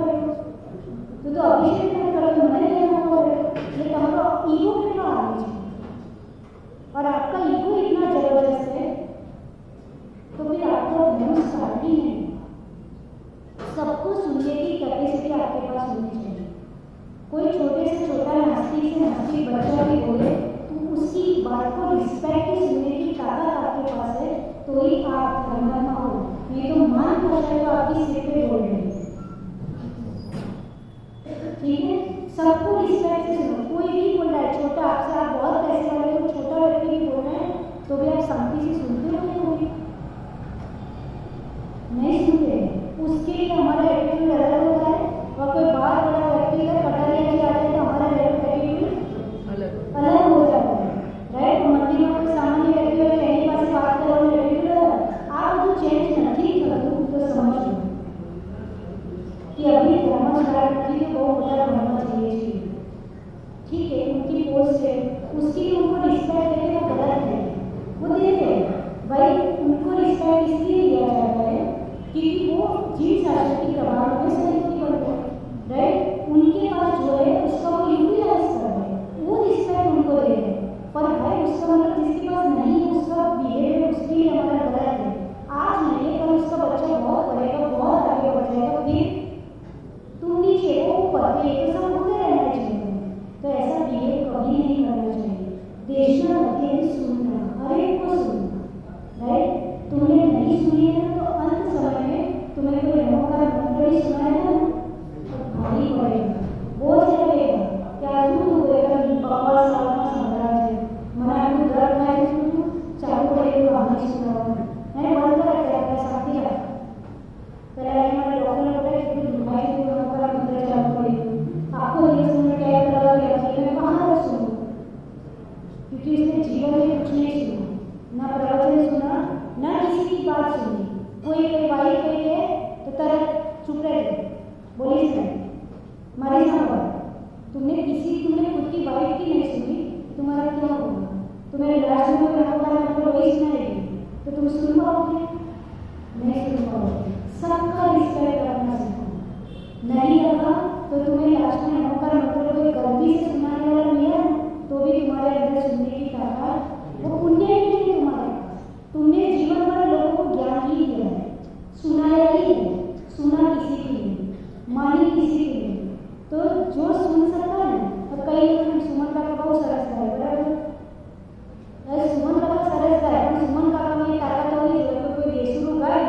तू तो अभिषेक में करो, तो मन नहीं करो, ये तुम्हारा ईगो कितना आगे है, और आपका ईगो इतना जबरदस्त है, तो फिर आपको धर्म स्टार्ट ही नहीं। सबको सुनने की कैपेसिटी आपके पास होनी चाहिए। कोई छोटे से छोटा नास्तिक से नास्तिक बच्चा भी बोले तो उसकी बात को रिस्पेक्ट सुनने की ताकत आपके पास है, तो ही आप धर्मात्मा हो। नहीं तो मान भाषा तो आपकी सिर पे बोल रहे हैं, ठीक है? सबको रिस्पेक्ट से सुनो। कोई भी बोल रहा है छोटा, आपसे आप बहुत पैसे वाले हो, छोटा व्यक्ति भी बोल रहे हैं, तो भी आप शांति से सुनते हो नहीं सुनते? उसके लिए हमारा एटीट्यूड अलग होता है, और कोई बात बड़ा व्यक्ति का कटारिया जी आते हैं तो हमारा एटीट्यूड अलग हो जाता है, राइट? मंदिर में कोई सामान्य व्यक्ति है, कहीं पास बात करो, एटीट्यूड आप जो चेंज नहीं करो तो समझ लो कि अभी धर्म स्टार्ट की तो बहुत बड़ा बनना चाहिए, ठीक है? उनकी पोस्ट है, उसकी उनको रिस्पेक्ट देते वो गलत है, वो देते हैं भाई, उनको रिस्पेक्ट इसलिए दिया जाता है क्योंकि वो जिन शासक की प्रभाव में सहयोगी बनते हैं, राइट? उनके पास जो है उसका वो यूटिलाइज कर रहे हैं, वो रिस्पेक्ट उनको दे रहे हैं, पर भाई उसका मतलब जिसके पास नहीं है उसका बिहेवियर उसके लिए हमारा गलत है। आज नहीं है, कल उसका बच्चा बहुत पढ़ेगा, बहुत आगे बढ़ जाएगा, फिर तुम नीचे वो ऊपर, एक तो सब होते रहना चाहिए, तो ऐसा बिहेव कभी नहीं करना चाहिए। देशना लगे सुनना, हर एक को सुनना, राइट? तुमने नहीं सुनी है तो अंत समय में तुम्हें कोई मौका मंत्र सुनाएगा तो भारी पड़ेगा, बोझ लगेगा, क्या तू होएगा कि पापा सामना साम्राज्य है, मना तू डर खाए तू चालू करेगा, हमें सुना है बंद कर क्या साथी है, पहले हमारे डॉक्टर ने बताया कि तुम भाई को मौका मंत्र चालू करेगा, आपको ये सुनने क्या लगा कि अकेले कहाँ रह सुनो, क्योंकि इसने जीवन में कुछ नहीं सुना, ना प्रवचन सुना, ना किसी की बात सुनी। कोई वाइफ कही है तो तरह चुप रहे, बोली हमारे साथ तुमने खुद की वाइफ की नहीं सुनी, तुम्हारा क्या होगा? तुम्हारे लास्ट में मतलब वही सुनाएगी तो तुम सुन पाओगे? नहीं सुन पाओगे। सबका रिस्पेक्ट करना सीखो, नहीं लगा तो तुम्हें लास्ट में होकर मतलब कोई गलती से सुनाने वाला मिला तो भी तुम्हारे अंदर सुनने की ताकत, वो पुण्य ही नहीं तुम्हारे पास, तुमने जीवन भर लोगों को ज्ञान ही दिया है, सुनाया ही है, सुना किसी के लिए, मानी किसी के लिए, तो जो सुन सकता है तो कई लोग सुमन काका बहुत सरस गाय बराबर सुमन काका सरस गाय पण सुमन काका में ताकत होगी तो कोई बेसुरू गाय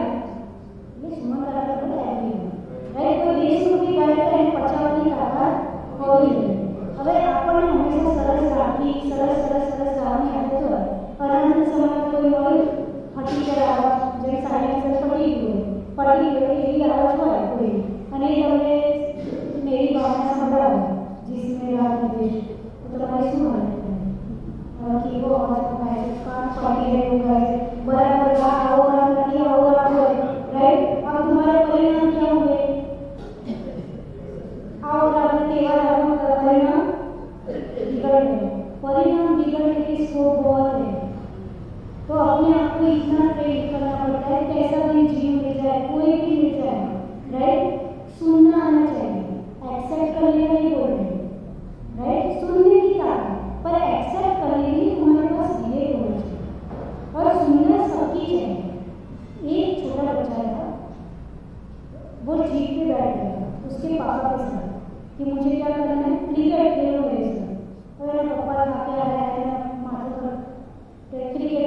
એટલે સુમન કાકા તો એવી રાઈટ કોઈ બેસુરૂ ગાય તો એને પચાવવાની તાકાત હોવી જોઈએ હવે આપણને હંમેશા સરસ ગાતી સરસ ગાવાની આદત હોય પરંતુ સમયમાં કોઈ હોય ફટી જાય આવાજ જે સાયલેન્સર પડી ગયો એવી આવાજ હોય કોઈ અને તમને मेरी भावना संभला जिसमें रात निवेश तो तुम्हारी सुन कि वो आवाज पकाए कान पाटी रहे होगा बराबर का और राइट अब तुम्हारे परिणाम क्या हुए और आपने तेरा परिणाम बिगड़ गए परिणाम बिगड़ने की स्कोप बहुत है तो अपने आप को इतना ट्रेन करना पड़ता है कैसा भी जीव मिल जाए कोई भी मिल जाए राइट सुनना आना चाहिए एक्सेप्ट करने का नहीं बोल रहे राइट सुनने की ताकत पर एक्सेप्ट करने के लिए हमारे पास विवेक होना चाहिए और सुनना सबकी चाहिए एक छोटा बच्चा था वो जीप पे बैठ गया उसके पापा के साथ कि मुझे क्या करना है क्रिकेट खेलो मेरे साथ और मेरा पापा आके आ रहा है माथा पर क्रिकेट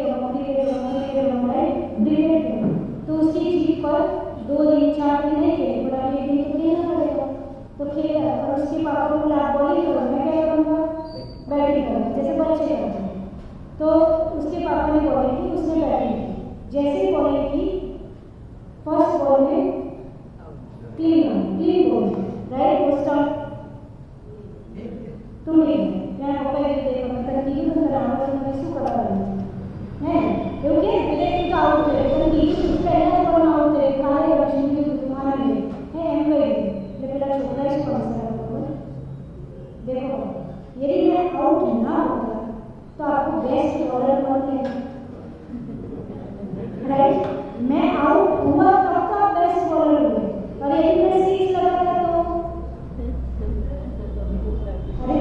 तो उसकी जीप पर 2 दिन 4 दिन नहीं खेले पर अगले दिन तो खेलना पड़ेगा तो खेला और उसके पापा को बोला आप बॉलिंग करो मैं क्या करूँगा बैटिंग करूँ जैसे बच्चे करते हैं तो उसके पापा ने बॉलिंग की उसने बैटिंग की जैसे बॉलिंग की फर्स्ट बॉल में क्लीन बॉल राइट वो स्टम्प तुम नहीं मैं पापा ये देखो मैं तकनीक तो कराना तो मैं શું કરવા हैं એવું કે એટલે તો આઉટ કરે પણ બીજું પહેલા પણ આઉટ કરે ખાલી લક્ષ્મી કે તમારા લે હે એમ કહી छोटा ही देखो यदि मैं आउट ना होता तो आपको बेस्ट बॉलर कौन है राइट मैं आउट हुआ तब तो आप बेस्ट बॉलर हुए और यदि मैं सिक्स लगाता तो अरे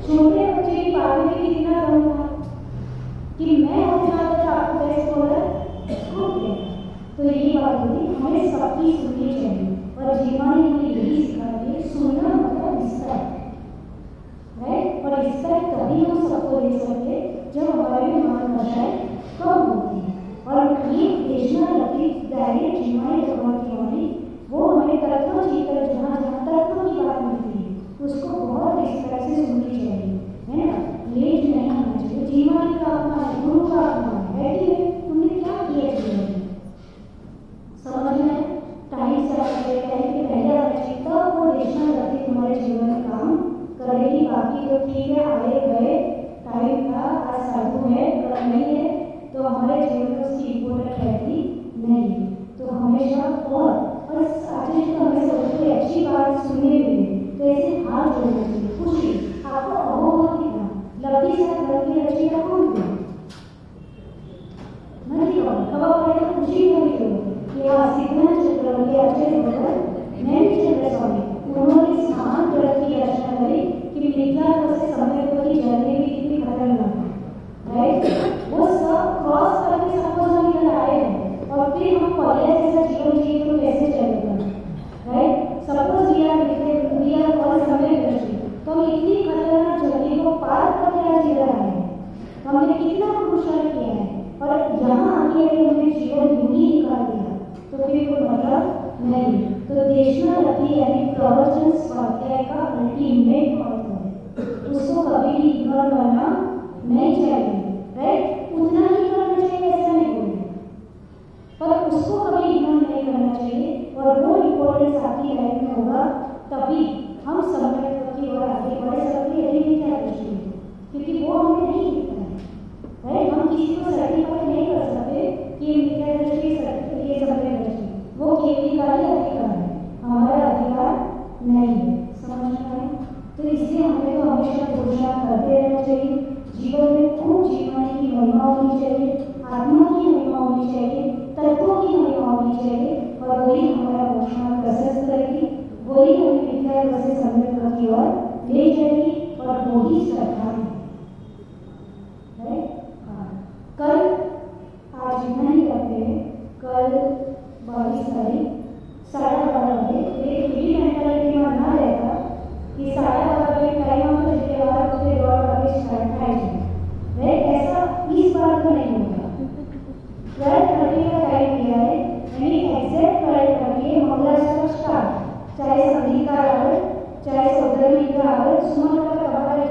छोटे बच्चे की बात में कितना कम था कि मैं हो जाता तो आपको बेस्ट बॉलर हो गया तो यही बात होती हमें सबकी सुननी चाहिए और जीवन में यही सिखाती है सुनना मतलब रिस्पेक्ट राइट और रिस्पेक्ट तभी हम सबको दे सकते जब हमारे में मातृभाषाएं कम होती है और ये देशना लगी डायरेक्ट जीवानी जगह की होनी वो हमें तत्व जीकर जहाँ जहाँ तत्व की बात मिलती है उसको बहुत रिस्पेक्ट से सुननी चाहिए है ना लेट नहीं होना चाहिए जीवन का अपना है गुरु का अपना है कि तुमने क्या किया जीवन में समझ में टाइम से टाइम के पहले आना चाहिए तब वो देशना लगती तुम्हारे जीवन में काम करेगी बाकी तो ठीक है आए गए टाइम था आज साधु है कल नहीं है तो हमारे जीवन में उसकी इम्पोर्टेंट रहती नहीं तो हमेशा और आज तो हमें सबसे अच्छी बात सुनने मिली तो ऐसे हाथ जोड़ना चाहिए खुशी आपको अनुभव कितना लड़की साथ लड़की अच्छी है कौन थी नहीं कौन खबर पड़े तो खुशी होगी तो ये सीखना चित्र के अच्छे होकर नहीं चित्र स्वामी उन्होंने स्थान ग्रह की रचना करी कि विज्ञान से समय की जर्नी भी कितनी खतरनाक है राइट वो सब क्रॉस करके सपोज हम इधर आए हैं और फिर हम पहले जैसा जीवन जिए तो कैसे चलेगा राइट सपोज वी आर और समय दृष्टि तो हम इतनी खतरनाक जर्नी को पार करके आज इधर आए हैं हमने कितना पुरुषार्थ किया है और यहाँ आके हमने जीवन यूनी निकाल दिया तो फिर कोई मतलब नहीं तो देशना लगी यानी प्रवचन स्वाध्याय का अल्टीमेट महत्व है उसको कभी भी इग्नोर करना नहीं चाहिए राइट उतना ही करना चाहिए ऐसा नहीं बोलना पर उसको कभी इग्नोर नहीं करना चाहिए और वो इम्पोर्टेंस आपकी लाइफ में होगा तभी हम समय की ओर आगे बढ़ सकते यदि विद्या दृष्टि है क्योंकि वो हमें नहीं दिखता है राइट हम किसी को सर्टिफाई नहीं कर सकते कि विद्या दृष्टि ये समय दृष्टि वो केवल का ही अधिकार है हमारा अधिकार नहीं है समझ में आए तो इसलिए हमें तो हमेशा पुरुषार्थ करते रहना चाहिए जीवन में खूब जीवन की महिमा होनी चाहिए आत्मा की महिमा होनी चाहिए तत्वों की महिमा होनी चाहिए और वही हमारा मोक्षमार्ग प्रशस्त करेगी वही हमें विद्या से समृद्ध की ओर ले जाएगी और वही श्रद्धा है कल आज इतना ही करते हैं कल 22 तारीख 12:30 बजे एक फ्री मेंटालिटी में ना रहता संगीतकार आवे, चाहे सौंदर्य का आवे, सुमन का कबाड़ा है,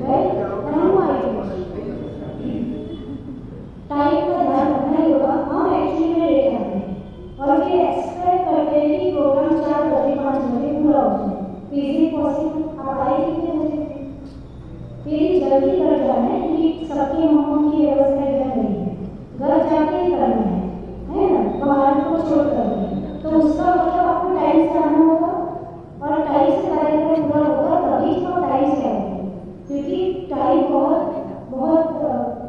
राइट? हम आएंगे। टाइम का ध्यान रखना ही होगा। हम एक्चुअली में लेट आते हैं और फिर एक्सपेक्ट करते हैं कि प्रोग्राम 4 बजे 5 बजे पूरा हो जाए। Is it possible? आप आए कितने बजे? फिर जल्दी कर जाना है कि सबके मोमो की व्यवस्था इधर नहीं है, घर जाके ही करना है ना, बाहर को छोड़ कर। तो उसका मतलब आपको टाइम से आना होगा और टाइम से कार्यक्रम पूरा होगा, तभी तो टाइम से आएंगे, क्योंकि टाइम बहुत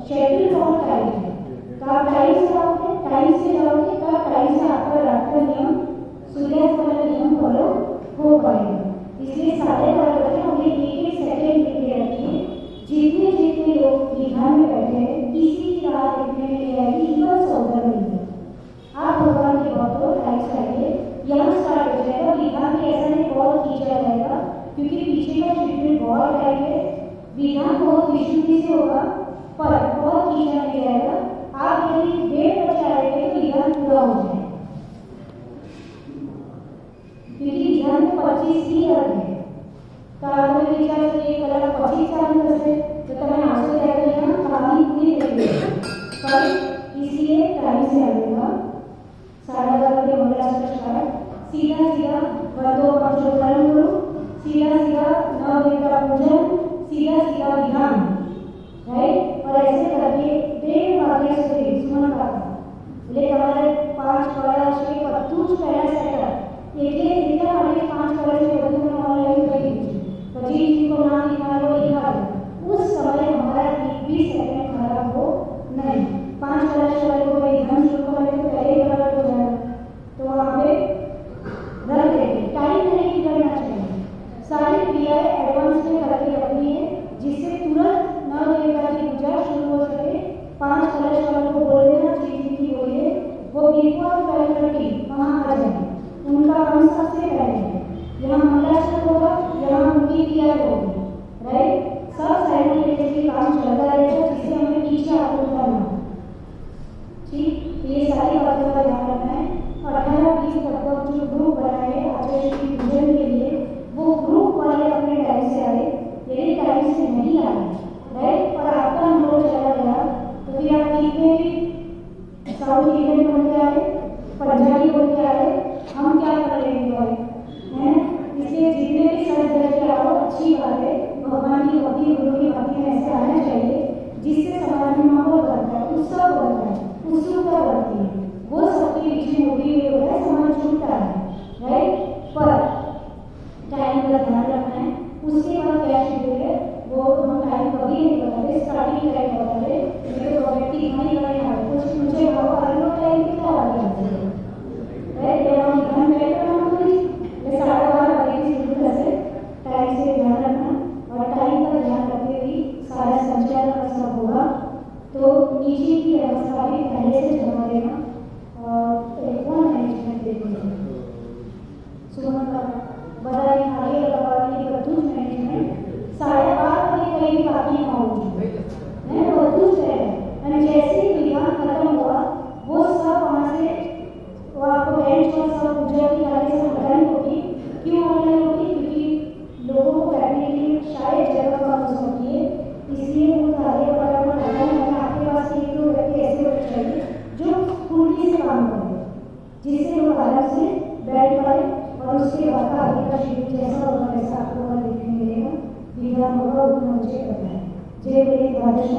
शेड्यूल बहुत टाइम है। आप टाइम से आओगे, टाइम से जाओगे, तब टाइम से आपका रात का नियम, सूर्यास्त वाला नियम फॉलो हो पाएगा। इसलिए 12:30 बजे हमने एक सेकेंड लेके रखिए। जितने जितने लोग विधान में बैठे हैं, किसी की राह देखने में नहीं आएगी, इवन सौंदर्य नहीं है। आप भगवान के भक्तों टाइम से आइए, यहाँ स्टार्ट हो जाएगा। विधान में ऐसा नहीं बहुत खींचा जाएगा, क्योंकि पीछे का ट्रीटमेंट बहुत टाइम है। विधान बहुत विशुद्धि से होगा, पर बहुत खींचा नहीं जाएगा। आप यदि 1:30 बजे आएंगे तो विधान पूरा हो जाएगा, क्योंकि विधान में 25 ही अर्थ है। तो आपने विचार से 1 कलाक 25 चालू करते तो તમે આંસુ ત્યારે यहाँ खाली पूरी करिए, पर इसलिए टाइम से आएगा। 12:30 बजे मंगलाचरण स्टार्ट, सीधा सीधा वर्दो पंचोत्तरम गुरु, सीधा सीधा नवदेवता पूजन, सीधा सीधा विधान, राइट? और ऐसे करके 1:30 वाग्या સુધી સુમન કાકા એટલે તમારે 5 કલાક છે બધું જ પહેલા સેટ એટલે એટલા માટે 5 કલાક છે બધું ઓનલાઈન કરી દીધું છે। પછી जिनको ना लिखा लो लिखा लो, उस समय हमारा 20 सेकंड खराब हो नहीं। 5 कलाक वाले को विधान शुरू करने से पहले गलत हो जाएगा, तो वहाँ पे रख देंगे। टाइम नहीं करना चाहिए, सारी क्रियाएं एडवांस में करके रखनी है, जिससे तुरंत नवदेवता की पूजा शुरू हो सके। 5 कलश वालों को बोल देना, जी की बोलिए, वो बिल्कुल 12:30 वहाँ आ जाए। उनका काम सबसे पहले है, यहाँ मंगलाचरण होगा, यहाँ उनकी क्रिया होगी, राइट? सब साइमल्टेनियसली काम चलता रहेगा, जिससे हमें पीछे आतंक करना, ठीक? ये सारी बातों का ध्यान रखना है। 18-20 तक जो ग्रुप बनाए आचार्य की पूजन के लिए, वो ग्रुप वाले अपने टाइम से आए। यदि टाइम से नहीं आए, राइट, और आपका अनुभव चला गया, तो फिर आप कितने भी साउथ इंडियन बन के आए, पंजाबी बन के आए, हम क्या कर लेंगे भाई, है? इसलिए जितने भी सच करके आओ, अच्छी बात है। भगवान की भक्ति, गुरु की भक्ति में ऐसे आना चाहिए, जिससे समाज में माहौल बनता है, उत्सव बनता है, उत्सुकता बनती है। वो सबके बीच में मोटिवेट होता है, समाज जुड़ता है, राइट? पर टाइम का ध्यान रखना है। उसके बाद क्या शेड्यूल है वो हम टाइम कभी नहीं बताते, स्टार्टिंग टाइम बताते। मेरे प्रोजेक्ट की नहीं करना है, कुछ मुझे अलग टाइम कितना आगे आते हैं, राइट? हम घर में काम करें, मैं 12:30 बजे की शुरू करते, टाइम से ध्यान रखना। और टाइम का ध्यान रखते हुए सारा संचालन का सब होगा। तो नीचे की व्यवस्था भी पहले से जमा देना और एक मैनेजमेंट देते सुमन का बधाई खाली लगाने બધું જ મેનેજમેન્ટ 12:30 बजे कहीं बाकी ना हो है, બધું જ है। और जैसे ही विधान खत्म हुआ, वो सब वहाँ से वो आपको बेंच और सब पूजा की कार्य सब ऑनलाइन होगी। क्यों ऑनलाइन होगी? क्योंकि लोगों को बैठने के लिए शायद जगह कम होती है, इसलिए वो कार्य फटाफट ऑनलाइन होगा। आपके पास 1-2 व्यक्ति ऐसे होने चाहिए जो फुर्ती से काम करें, जिससे लोग आराम से बैठ पाए। और उसके बाद का आगे का शेड्यूल जैसा होगा वैसा आपको देखने मिलेगा। विधान होगा उतना मुझे पता है। जय मेरे द्वादश